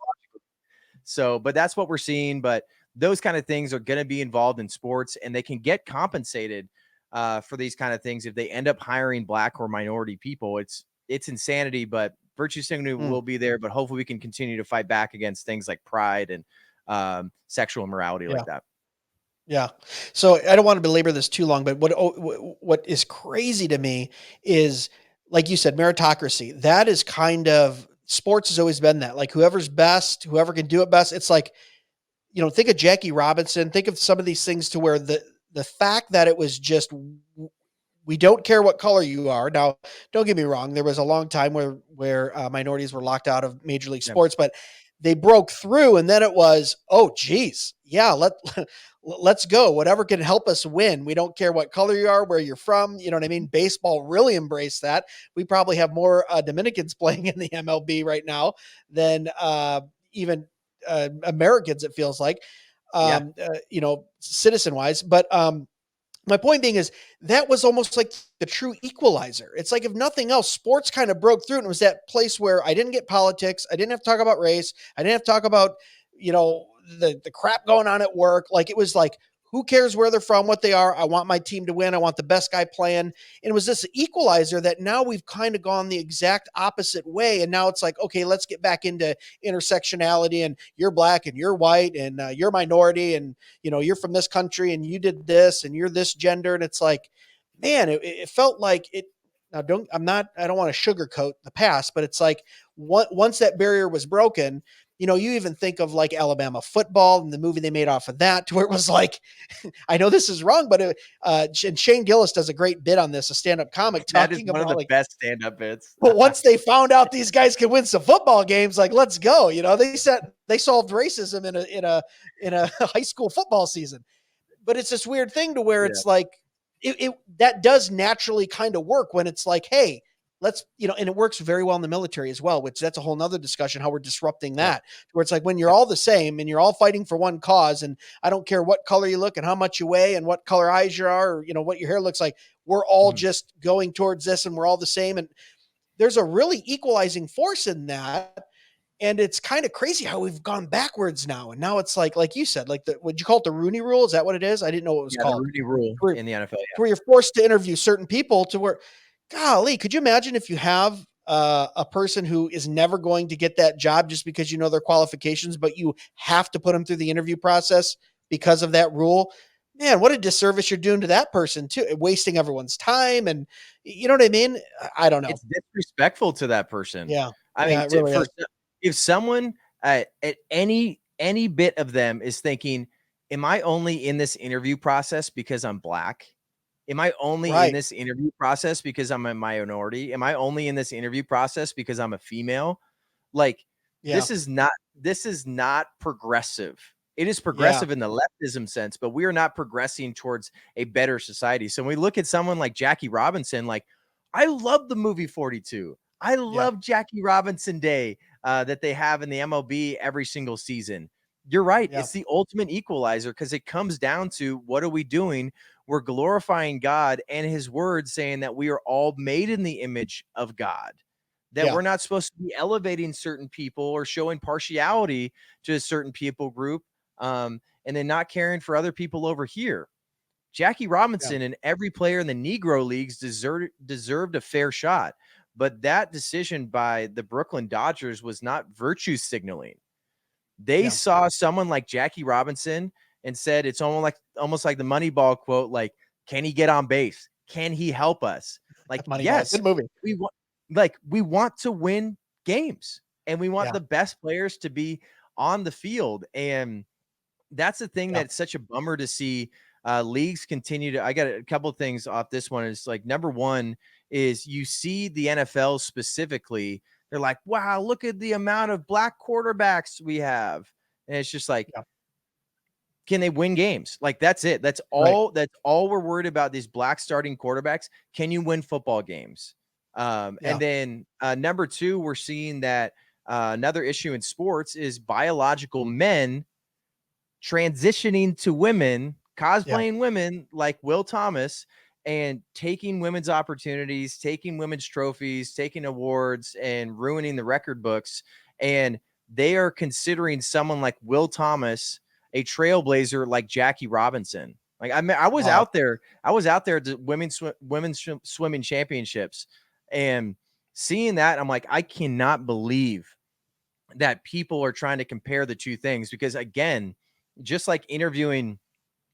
So, but that's what we're seeing. But those kind of things are going to be involved in sports, and they can get compensated for these kind of things if they end up hiring black or minority people. It's insanity, but virtue signaling will be there. But hopefully we can continue to fight back against things like pride and sexual immorality like that. Yeah. So I don't want to belabor this too long, but what is crazy to me is, like you said, meritocracy. That is kind of, sports has always been that, like, whoever's best, whoever can do it best. It's like, think of Jackie Robinson, think of some of these things, to where the fact that it was just, we don't care what color you are. Now, don't get me wrong. There was a long time where minorities were locked out of Major League sports, but they broke through, and then it was, oh geez, yeah, let's go. Whatever can help us win. We don't care what color you are, where you're from. You know what I mean? Baseball really embraced that. We probably have more Dominicans playing in the MLB right now than even Americans, it feels like, Yeah. citizen wise. But my point being is that was almost like the true equalizer. It's like, if nothing else, sports kind of broke through, and it was that place where I didn't get politics. I didn't have to talk about race. I didn't have to talk about, the crap going on at work. Like, it was like, who cares where they're from, what they are? I want my team to win. I want the best guy playing. And it was this equalizer that now we've kind of gone the exact opposite way. And now it's like, okay, let's get back into intersectionality, and you're black and you're white and you're minority, and, you're from this country and you did this and you're this gender. And it's like, man, it felt like it. Now, I don't want to sugarcoat the past, but it's like, once that barrier was broken, you even think of like Alabama football and the movie they made off of that, to where it was like, I know this is wrong, but and Shane Gillis does a great bit on this, a stand-up comic, That is talking one about of the like best stand-up bits. but once they found out these guys could win some football games, like, let's go. They solved racism in a high school football season. But it's this weird thing to where Yeah. it's like, that does naturally kind of work when it's like, hey, let's, and it works very well in the military as well, which that's a whole nother discussion, how we're disrupting that, where it's like, when you're all the same and you're all fighting for one cause, and I don't care what color you look and how much you weigh and what color eyes you are, or, what your hair looks like, we're all just going towards this, and we're all the same. And there's a really equalizing force in that. And it's kind of crazy how we've gone backwards now. And now it's like you said, like, would you call it the Rooney Rule? Is that what it is? I didn't know what it was Yeah, the called. Rooney Rule Where, in the NFL. where you're forced to interview certain people, to where, golly, could you imagine if you have a person who is never going to get that job just because you know their qualifications, but you have to put them through the interview process because of that rule? Man, what a disservice you're doing to that person too, wasting everyone's time. And you know what I mean? I don't know. It's disrespectful to that person. Yeah. I Yeah, mean, it really is. if someone at any bit of them is thinking, am I only in this interview process because I'm black? Am I only in this interview process because I'm a minority? Am I only in this interview process because I'm a female? Like, this is not progressive. It is progressive in the leftism sense, but we are not progressing towards a better society. So when we look at someone like Jackie Robinson, like, I love the movie 42. I love Jackie Robinson Day that they have in the MLB every single season. You're right. It's the ultimate equalizer, because it comes down to, what are we doing? We're glorifying God and his word, saying that we are all made in the image of God, that we're not supposed to be elevating certain people or showing partiality to a certain people group, and then not caring for other people over here. Jackie Robinson and every player in the Negro leagues deserved a fair shot. But that decision by the Brooklyn Dodgers was not virtue signaling. They saw someone like Jackie Robinson and said, it's almost like the Moneyball quote, like, can he get on base? Can he help us? Like, Moneyball, good movie. We want to win games, and we want the best players to be on the field. And that's the thing that's such a bummer to see leagues continue to. I got a couple of things off this one. Is like, number one is, you see the NFL specifically, they're like, wow, look at the amount of black quarterbacks we have. And it's just like, can they win games? Like, that's it. That's all we're worried about, these black starting quarterbacks. Can you win football games? And then number two, we're seeing that another issue in sports is biological men transitioning to women, cosplaying women like Will Thomas, and taking women's opportunities, taking women's trophies, taking awards, and ruining the record books. And they are considering someone like Will Thomas a trailblazer like Jackie Robinson. Like, I was out there at the women's swimming championships, and seeing that, I'm like, I cannot believe that people are trying to compare the two things, because, again, just like interviewing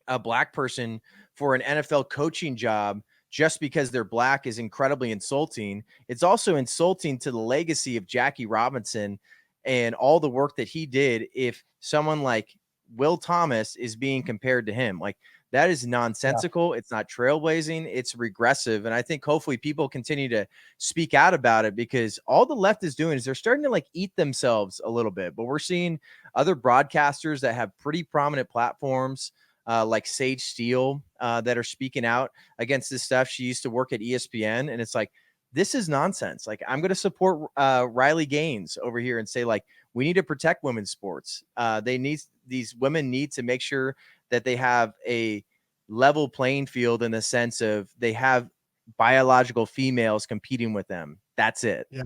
a black person for an NFL coaching job just because they're black is incredibly insulting. It's also insulting to the legacy of Jackie Robinson and all the work that he did if someone like Will Thomas is being compared to him. Like, That is nonsensical. It's not trailblazing. It's regressive. And I think hopefully people continue to speak out about it, because all the left is doing is they're starting to like eat themselves a little bit. But we're seeing other broadcasters that have pretty prominent platforms, like Sage Steele, that are speaking out against this stuff. She used to work at ESPN, and it's like, this is nonsense. Like, I'm going to support Riley Gaines over here and say, like, we need to protect women's sports. These women need to make sure that they have a level playing field, in the sense of they have biological females competing with them. That's it. Yeah.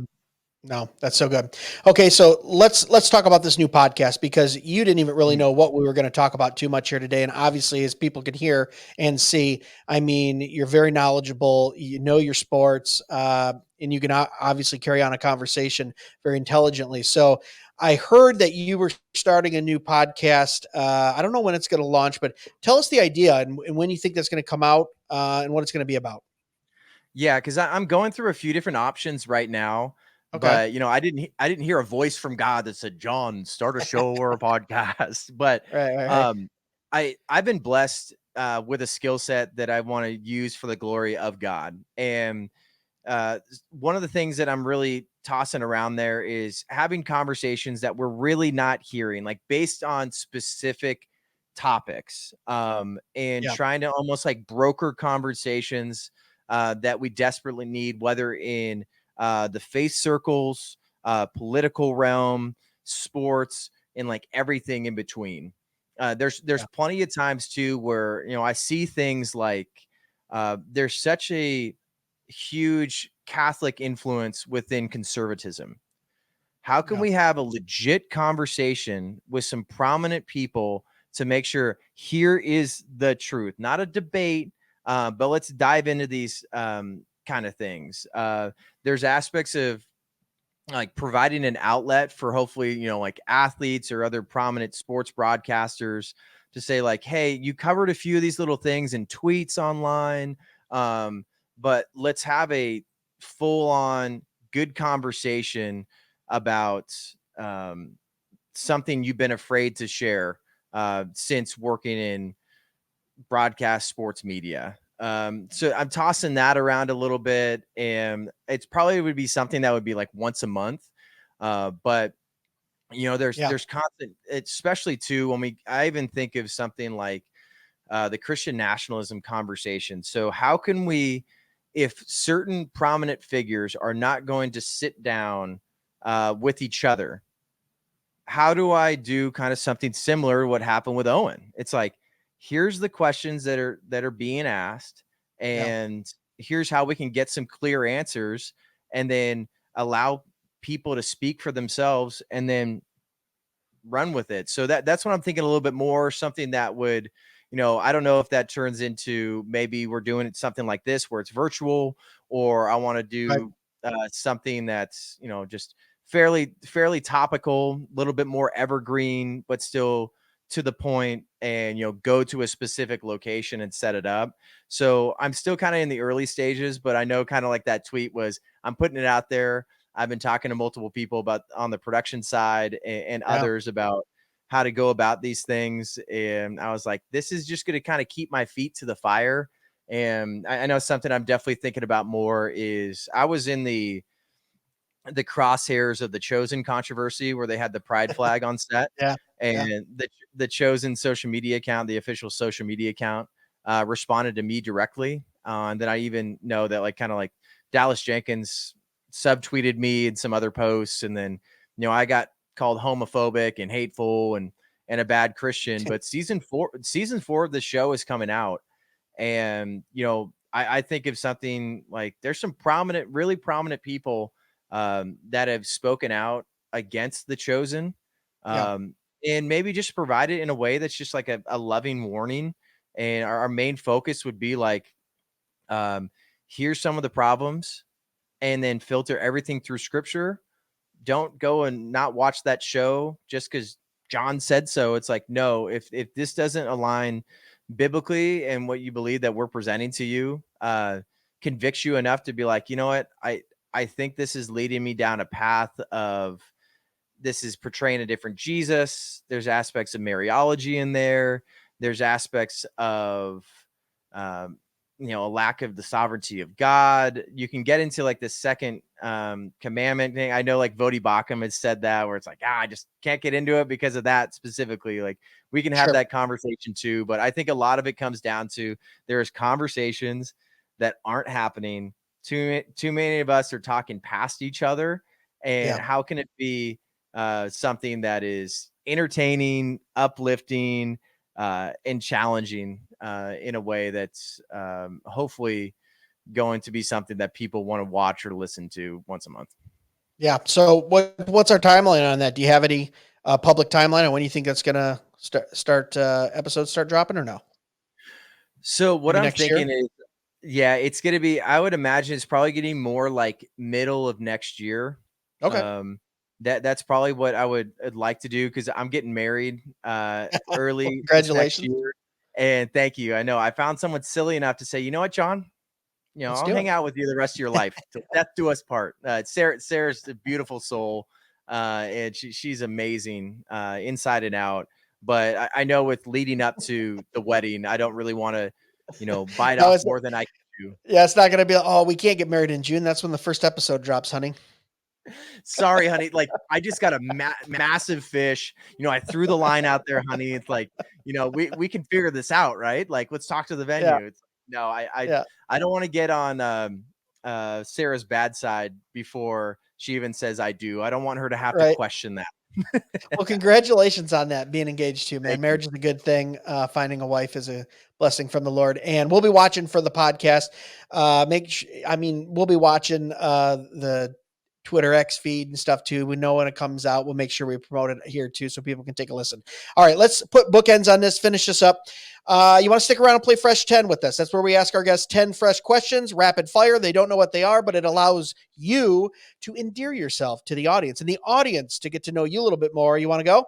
No, that's so good. Okay, so let's talk about this new podcast, because you didn't even really know what we were going to talk about too much here today. And obviously, as people can hear and see, I mean, you're very knowledgeable, you know your sports, and you can obviously carry on a conversation very intelligently. So I heard that you were starting a new podcast. I don't know when it's going to launch, but tell us the idea and when you think that's going to come out, and what it's going to be about. Yeah, because I'm going through a few different options right now, Okay. but I didn't hear a voice from God that said, "John, start a show or a podcast." But Right. um, I've been blessed with a skill set that I want to use for the glory of God, and one of the things that I'm really tossing around there is having conversations that we're really not hearing, like based on specific topics, and Yeah. trying to almost like broker conversations that we desperately need, whether in the faith circles, political realm, sports, and like everything in between. There's Yeah. plenty of times too where I see things like there's such a huge Catholic influence within conservatism. How can Yeah. we have a legit conversation with some prominent people to make sure here is the truth, not a debate, but let's dive into these kind of things. There's aspects of like providing an outlet for hopefully, like athletes or other prominent sports broadcasters to say like, hey, you covered a few of these little things in tweets online, but let's have a full on good conversation about something you've been afraid to share since working in broadcast sports media. So I'm tossing that around a little bit, and it's probably would be something that would be like once a month. But Yeah. there's constant, especially too when I even think of something like the Christian nationalism conversation. So how can we, if certain prominent figures are not going to sit down with each other, how do I do kind of something similar to what happened with Owen? It's like, here's the questions that are being asked, Yeah. and here's how we can get some clear answers, and then allow people to speak for themselves, and then run with it. So that's what I'm thinking, a little bit more something that would, I don't know if that turns into maybe we're doing it something like this where it's virtual, or I want to Right. do something that's, just fairly topical, a little bit more evergreen, but still to the point, and, go to a specific location and set it up. So I'm still kind of in the early stages, but I know kind of like that tweet was, I'm putting it out there. I've been talking to multiple people about on the production side, and Yeah. others about how to go about these things. And I was like, this is just going to kind of keep my feet to the fire. And I know something I'm definitely thinking about more is I was in the crosshairs of the Chosen controversy where they had the pride flag on set, Yeah. Yeah. and the Chosen social media account, the official social media account, responded to me directly. And then I even know that like kind of like Dallas Jenkins subtweeted me and some other posts, and then I got called homophobic and hateful and a bad Christian. But season four of the show is coming out, and I think of something like there's some really prominent people that have spoken out against the Chosen, Yeah. and maybe just provide it in a way that's just like a loving warning. And our main focus would be like, um, here's some of the problems, and then filter everything through scripture. Don't go and not watch that show just because John said so. It's like, no, if this doesn't align biblically and what you believe that we're presenting to you, convicts you enough to be like, you know what, I think this is leading me down a path of, this is portraying a different Jesus. There's aspects of Mariology in there. there's aspects of, a lack of the sovereignty of God. You can get into like the second commandment thing. I know like Vodi Bakum has said that, where it's like, I just can't get into it because of that specifically. Like we can have that conversation too. But I think a lot of it comes down to there's conversations that aren't happening. Too many of us are talking past each other. And how can it be something that is entertaining, uplifting, and challenging in a way that's hopefully going to be something that people want to watch or listen to once a month. Yeah. So what's our timeline on that? Do you have any public timeline on when you think that's going to start episodes start dropping or no? So what Maybe I'm next year? thinking is, it's going to be, I would imagine it's probably getting more like middle of next year. Okay. That's probably what I'd like to do, because I'm getting married early this next Congratulations. year. And thank you. I know I found someone silly enough to say, you know what, John? Let's I'll do hang it. out with you the rest of your life till death do us part. Sarah's a beautiful soul, and she's amazing inside and out. But I know with leading up to the wedding, I don't really want to, bite No, off it's more than I can do. yeah, it's not going to be. Oh, we can't get married in June. That's when the first episode drops, honey. Sorry, honey. Like I just got a massive fish. I threw the line out there, honey. It's like, we can figure this out, right? Like, let's talk to the Yeah. venue. It's no, Yeah. I don't want to get on Sarah's bad side before she even says I do. I don't want her to have to Right. question that. Well, congratulations on that, being engaged too, man. Thank you. Marriage is a good thing. Finding a wife is a blessing from the Lord. And we'll be watching for the podcast. We'll be watching the Twitter X feed and stuff too. We know when it comes out. We'll make sure we promote it here too so people can take a listen. All right, let's put bookends on this, finish this up. You want to stick around and play Fresh 10 with us? That's where we ask our guests 10 fresh questions, rapid fire. They don't know what they are, but it allows you to endear yourself to the audience and the audience to get to know you a little bit more. You want to go?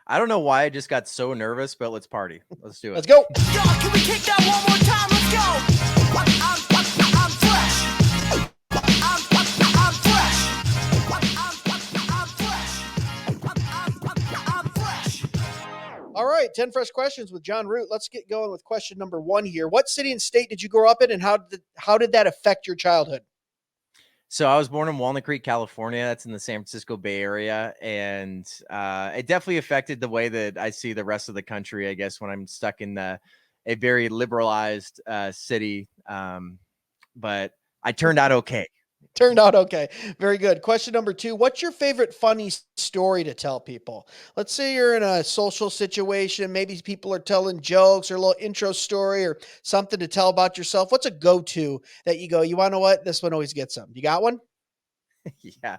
I don't know why I just got so nervous, but let's party. Let's do it. Let's go. Yo, can we kick that one more time? Let's go. I'm fresh. I'm fresh. I'm fresh. All right, 10 fresh questions with Jon Root. Let's get going with question number 1 here. What city and state did you grow up in, and how did that affect your childhood? So I was born in Walnut Creek, California. That's in the San Francisco Bay Area. And it definitely affected the way that I see the rest of the country, I guess, when I'm stuck in a very liberalized city. But I turned out okay. Turned out okay. Very good. Question number 2. What's your favorite funny story to tell people? Let's say you're in a social situation. Maybe people are telling jokes or a little intro story or something to tell about yourself. What's a go-to that you go, you want to know what? This one always gets them. You got one? Yeah.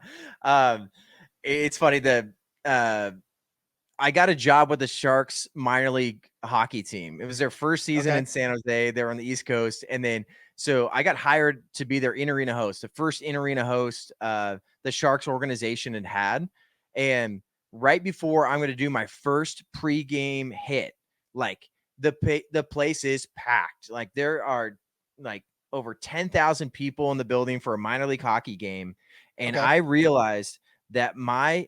It's funny that I got a job with the Sharks minor league hockey team. It was their first season in San Jose. They were on the East Coast. And then, so I got hired to be their in-arena host, the first in-arena host the Sharks organization had. And right before I'm going to do my first pregame hit, like the place is packed. Like there are like over 10,000 people in the building for a minor league hockey game. And I realized that my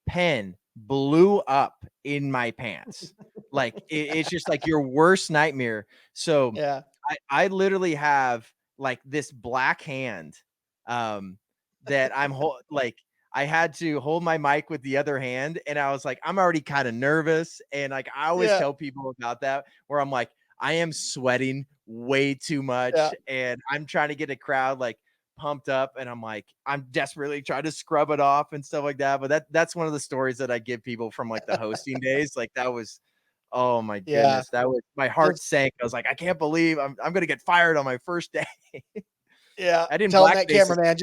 pen blew up in my pants. Like it's just like your worst nightmare. So Yeah. I literally have like this black hand that like I had to hold my mic with the other hand, and I was like, I'm already kind of nervous. And like I always tell people about that, where I'm like, I am sweating way too much, and I'm trying to get a crowd like pumped up, and I'm like, I'm desperately trying to scrub it off and stuff like that. But that's one of the stories that I give people from like the hosting days. Like that was, oh my goodness, that was, my heart sank. I was like, I can't believe I'm gonna get fired on my first day. Yeah. I didn't Telling that blackface it. cameraman.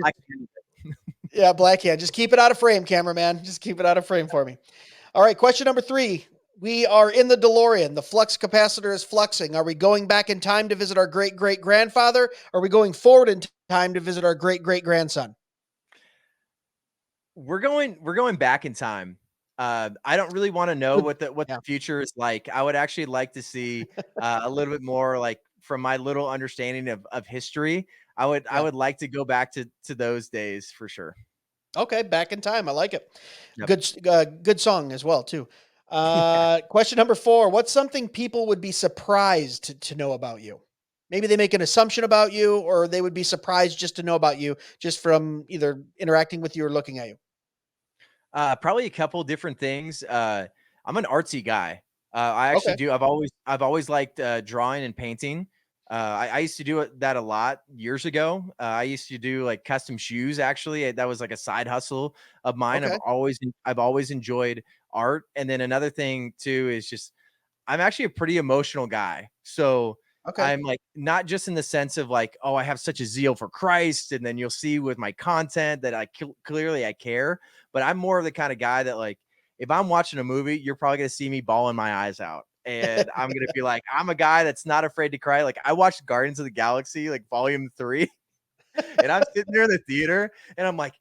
Yeah, blackhand. Just keep it out of frame, cameraman. Just keep it out of frame for me. All right, question number 3. We are in the DeLorean. The flux capacitor is fluxing. Are we going back in time to visit our great-great-grandfather? Or are we going forward in time to visit our great-great-grandson? We're going back in time. I don't really want to know what the future is like. I would actually like to see a little bit more, like from my little understanding of history. I would like to go back to those days for sure. Okay, back in time. I like it. Yep. Good song as well too. Question number 4. What's something people would be surprised to know about you? Maybe they make an assumption about you, or they would be surprised just to know about you, just from either interacting with you or looking at you. Probably a couple different things. I'm an artsy guy. I actually Okay. do. I've always liked drawing and painting. I used to do that a lot years ago. I used to do like custom shoes. Actually, that was like a side hustle of mine. Okay. I've always enjoyed art. And then another thing too is just I'm actually a pretty emotional guy. So Okay. I'm like, not just in the sense of like, oh, I have such a zeal for Christ. And then you'll see with my content that clearly I care, but I'm more of the kind of guy that like, if I'm watching a movie, you're probably going to see me bawling my eyes out. And I'm going to be like, I'm a guy that's not afraid to cry. Like I watched Guardians of the Galaxy, like volume 3, and I'm sitting there in the theater and I'm like,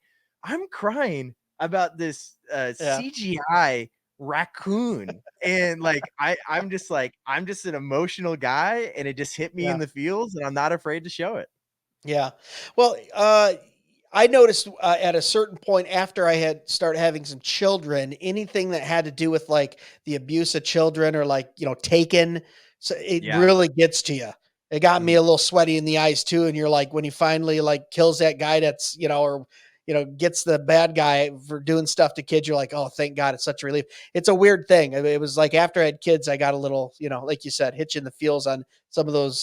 I'm crying about this Yeah. CGI raccoon. And like I'm just like, I'm just an emotional guy, and it just hit me in Yeah. the feels, and I'm not afraid to show it. Yeah. Well, I noticed at a certain point after I had started having some children, anything that had to do with like the abuse of children or like, taken, so it Yeah. really gets to you. It got me Mhm. a little sweaty in the eyes too. And you're like, when he finally like kills that guy that's, or, gets the bad guy for doing stuff to kids, you're like, oh, thank God. It's such a relief. It's a weird thing. It was like after I had kids, I got a little, like you said, hitch in the feels on some of those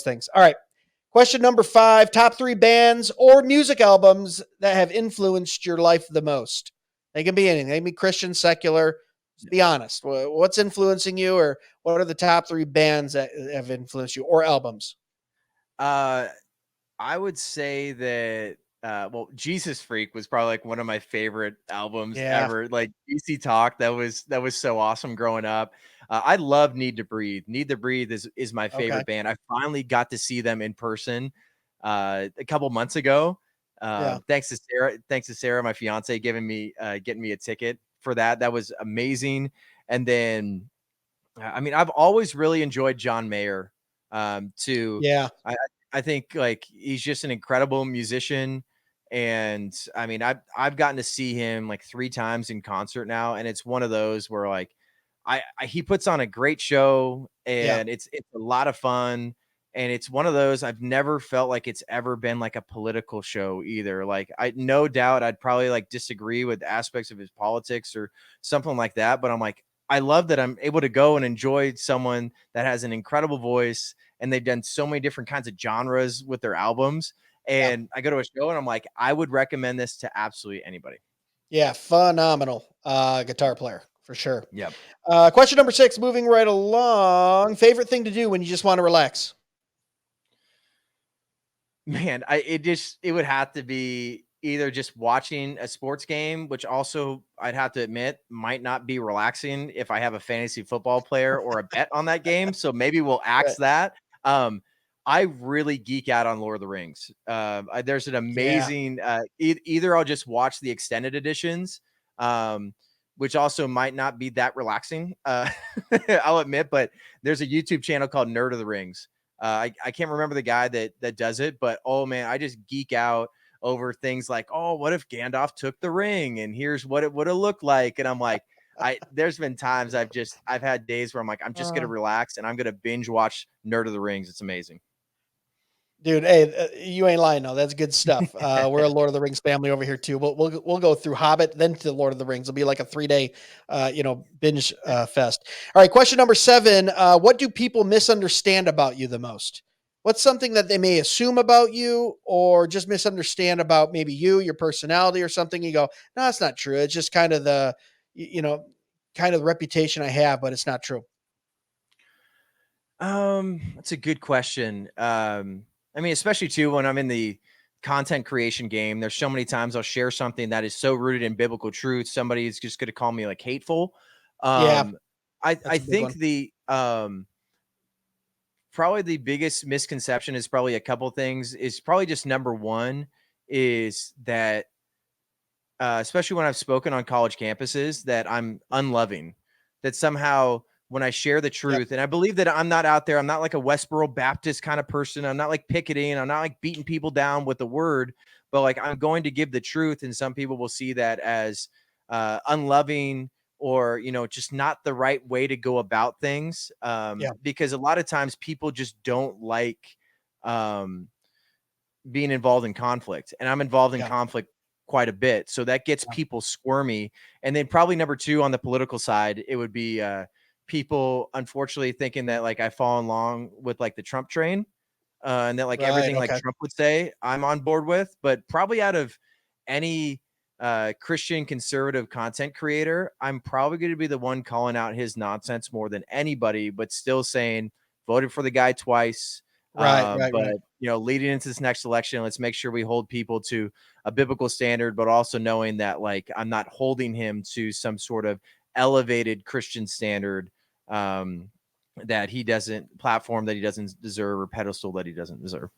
things. All right. Question number 5, top 3 bands or music albums that have influenced your life the most. They can be anything. They can be Christian, secular. Just be honest. What's influencing you, or what are the top 3 bands that have influenced you, or albums? Uh, I would say that well, Jesus Freak was probably like one of my favorite albums Yeah. ever. Like DC Talk, that was so awesome growing up. I love Need to Breathe. Need to Breathe is my Okay. favorite band. I finally got to see them in person a couple months ago. Yeah. Thanks to Sarah, my fiance, getting me a ticket for that. That was amazing. And then I mean, I've always really enjoyed John Mayer. To Yeah. I I think like he's just an incredible musician, and I mean, I've gotten to see him like 3 times in concert now, and it's one of those where like he puts on a great show, Yeah. and it's a lot of fun. And it's one of those I've never felt like it's ever been like a political show either. Like I no doubt I'd probably like disagree with aspects of his politics or something like that, but I'm like I love that I'm able to go and enjoy someone that has an incredible voice, and they've done so many different kinds of genres with their albums. Yeah. And I go to a show and I'm like, I would recommend this to absolutely anybody. Yeah. Phenomenal guitar player for sure. Yep. Question number 6, moving right along. Favorite thing to do when you just want to relax? Man, it would have to be either just watching a sports game, which also I'd have to admit might not be relaxing if I have a fantasy football player or a bet on that game. So maybe we'll axe Right. that. Um, I really geek out on Lord of the Rings. There's an Yeah. amazing either I'll just watch the extended editions, um, which also might not be that relaxing. I'll admit, but there's a YouTube channel called Nerd of the Rings. I can't remember the guy that does it, but oh man, I just geek out over things like, oh, what if Gandalf took the ring and here's what it would have looked like. And I'm like, there's been times I've had days where I'm like, I'm just gonna Uh, relax and I'm gonna binge watch Nerd of the Rings. It's amazing. Dude, hey, you ain't lying though. That's good stuff. We're a Lord of the Rings family over here too. We'll go through Hobbit, then to Lord of the Rings. It'll be like a 3-day, binge fest. All right, question number 7. What do people misunderstand about you the most? What's something that they may assume about you, or just misunderstand about maybe you, your personality, or something? You go, no, that's not true. It's just kind of kind of the reputation I have, but it's not true. That's a good question. I mean, especially too when I'm in the content creation game, there's so many times I'll share something that is so rooted in biblical truth. Somebody's just going to call me like hateful. Yeah, Um, I that's a big think one. the probably the biggest misconception is probably a couple things. Is probably just number one is that especially when I've spoken on college campuses, that I'm unloving, that somehow when I share the Yep. truth, and I believe that I'm not out there, I'm not like a Westboro Baptist kind of person. I'm not like picketing. I'm not like beating people down with the word, but like I'm going to give the truth. And some people will see that as unloving or, just not the right way to go about things. Yeah. Because a lot of times people just don't like, being involved in conflict, and I'm involved in Yeah. conflict quite a bit. So that gets Yeah. people squirmy. And then probably number two on the political side, it would be, people unfortunately thinking that like I fall along with like the Trump train, and that like Right. everything like Okay. Trump would say, I'm on board with. But probably out of any Christian conservative content creator, I'm probably going to be the one calling out his nonsense more than anybody, but still saying voted for the guy twice. Right. Right. But Right. leading into this next election, let's make sure we hold people to a biblical standard, but also knowing that like I'm not holding him to some sort of elevated Christian standard, that he doesn't platform that he doesn't deserve, or pedestal that he doesn't deserve.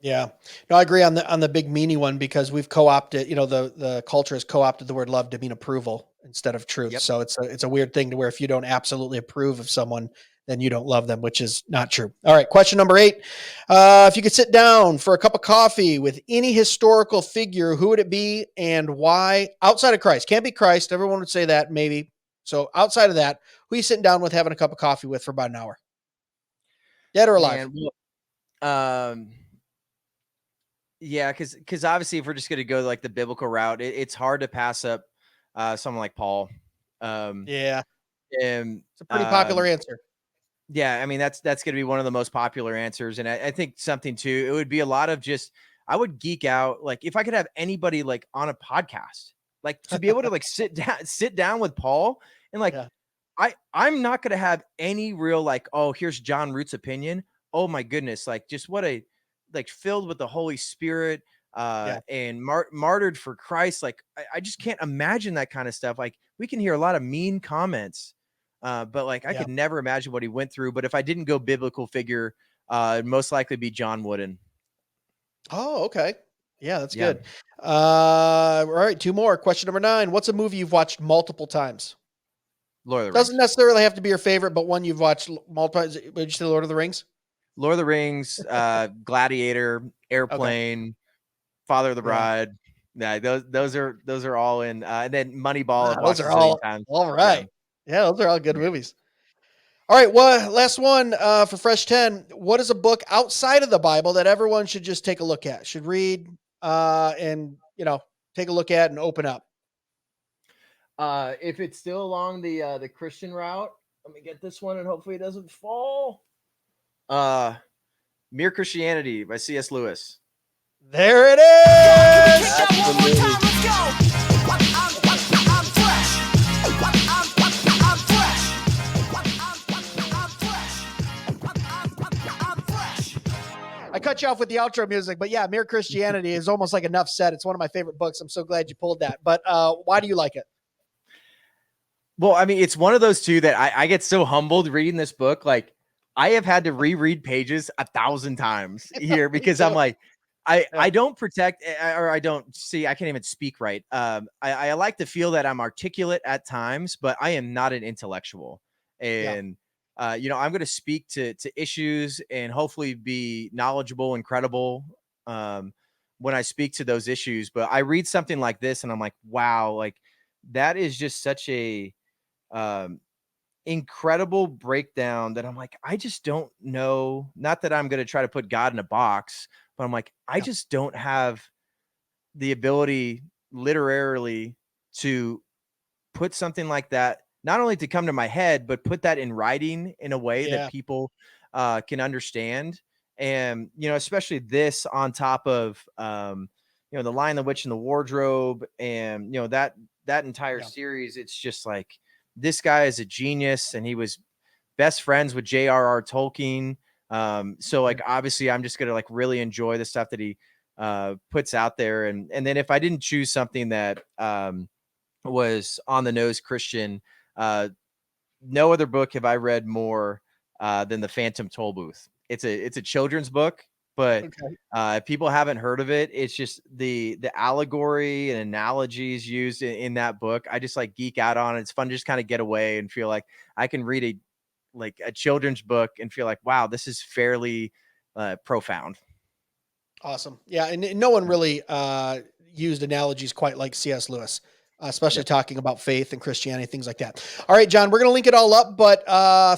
Yeah. No, I agree on the big meanie one, because we've co-opted, the culture has co-opted the word love to mean approval instead of truth. Yep. So it's a weird thing to where if you don't absolutely approve of someone, then you don't love them, which is not true. All right. Question number 8. If you could sit down for a cup of coffee with any historical figure, who would it be and why? Outside of Christ. Can't be Christ. Everyone would say that maybe. So outside of that, who are you sitting down with having a cup of coffee with for about an hour? Dead or alive? Man, um, yeah, because obviously, if we're just going to go like the biblical route, it's hard to pass up someone like Paul. Um, Yeah. and It's a pretty popular answer. Yeah, I mean that's going to be one of the most popular answers, and I think something too. It would be a lot of just I would geek out like if I could have anybody like on a podcast, like to be able to like sit down with Paul and like Yeah. I'm not going to have any real like, oh, here's Jon Root's opinion. Oh my goodness, like just what a like filled with the Holy Spirit, Yeah. and martyred for Christ. Like I just can't imagine that kind of stuff. Like we can hear a lot of mean comments, but like I Yeah. could never imagine what he went through. But if I didn't go biblical figure, it'd most likely be John Wooden. Oh, okay. Yeah, that's Yeah, good. All right, 2 more. Question number 9. What's a movie you've watched multiple times? Lord of the Doesn't Rings. necessarily have to be your favorite, but one you've watched multiple times. Would you say Lord of the Rings? Lord of the Rings, Gladiator, Okay. Airplane, Father of the Yeah. Bride. Yeah, those are all in. And then Moneyball, Wow, I've those watched a are zillion all times. Yeah. right. Yeah, those are all good movies. All right, well, last one for Fresh 10. What is a book outside of the Bible that everyone should just take a look at, should read, and, take a look at and open up? If it's still along the Christian route, let me get this one and hopefully it doesn't fall. Mere Christianity by C.S. Lewis. There it Can we is. kick that one more Absolutely. time? Let's go. I'm fresh. I'm fresh. I'm fresh. I cut you off with the outro music, but yeah, Mere Christianity is almost like enough said. It's one of my favorite books. I'm so glad you pulled that. But why do you like it? Well, I mean, it's one of those two that I get so humbled reading this book. Like, I have had to reread pages 1,000 times here Me because I'm too. like, Yeah. I don't protect, or I don't see, I can't even speak right. I like to feel that I'm articulate at times, but I am not an intellectual. Yeah. And I'm going to speak to issues and hopefully be knowledgeable and credible, when I speak to those issues. But I read something like this and I'm like, wow, like that is just such a um, incredible breakdown that I'm like, I just don't know. Not that I'm going to try to put God in a box, but I'm like, I Yeah. just don't have the ability literarily to put something like that, not only to come to my head, but put that in writing in a way that Yeah. people can understand. And, especially this on top of, The Lion, the Witch, and the Wardrobe, and, that entire Yeah. series. It's just like, this guy is a genius, and he was best friends with J.R.R. Tolkien. So like, obviously I'm just going to like really enjoy the stuff that he puts out there. And then if I didn't choose something that, was on the nose Christian. No other book have I read more than The Phantom Toll Booth. It's a children's book, but Okay. if people haven't heard of it, it's just the allegory and analogies used in that book. I just like geek out on it. It's fun to just kind of get away and feel like I can read a children's book and feel like, wow, this is fairly profound. Awesome. Yeah. And no one really used analogies quite like C.S. Lewis. especially talking about faith and Christianity, things like that. All right, Jon, we're going to link it all up, but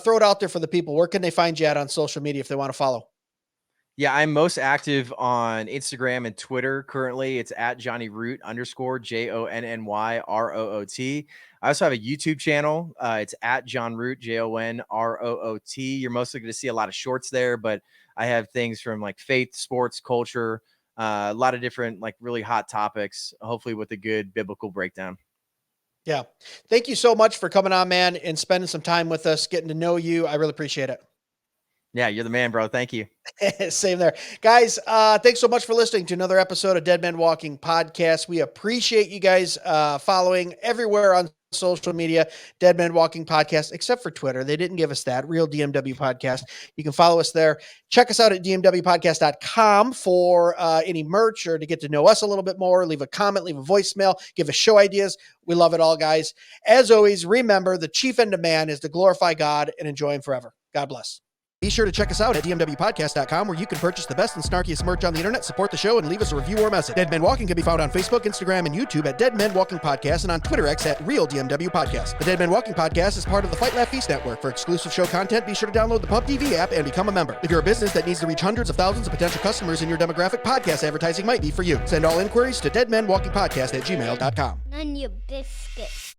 throw it out there for the people. Where can they find you at on social media if they want to follow? Yeah, I'm most active on Instagram and Twitter currently. It's at Johnny Root _ JONNYROOT. I also have a YouTube channel. It's at Jon Root, JONROOT. You're mostly going to see a lot of shorts there, but I have things from like faith, sports, culture, a lot of different like really hot topics, hopefully with a good biblical breakdown. Yeah. Thank you so much for coming on, man, and spending some time with us, getting to know you. I really appreciate it. Yeah, you're the man, bro. Thank you. Same there. Guys, thanks so much for listening to another episode of Dead Men Walking Podcast. We appreciate you guys following everywhere on social media, Dead Men Walking Podcast, except for Twitter. They didn't give us that. Real DMW Podcast. You can follow us there. Check us out at dmwpodcast.com for any merch or to get to know us a little bit more. Leave a comment, leave a voicemail, give us show ideas. We love it all, guys. As always, remember the chief end of man is to glorify God and enjoy him forever. God bless. Be sure to check us out at dmwpodcast.com where you can purchase the best and snarkiest merch on the internet, support the show, and leave us a review or message. Dead Men Walking can be found on Facebook, Instagram, and YouTube at Dead Men Walking Podcast and on Twitter X at Real DMW Podcast. The Dead Men Walking Podcast is part of the Fight Laugh Feast Network. For exclusive show content, be sure to download the Pub TV app and become a member. If you're a business that needs to reach hundreds of thousands of potential customers in your demographic, podcast advertising might be for you. Send all inquiries to deadmenwalkingpodcast@gmail.com. None your biscuit.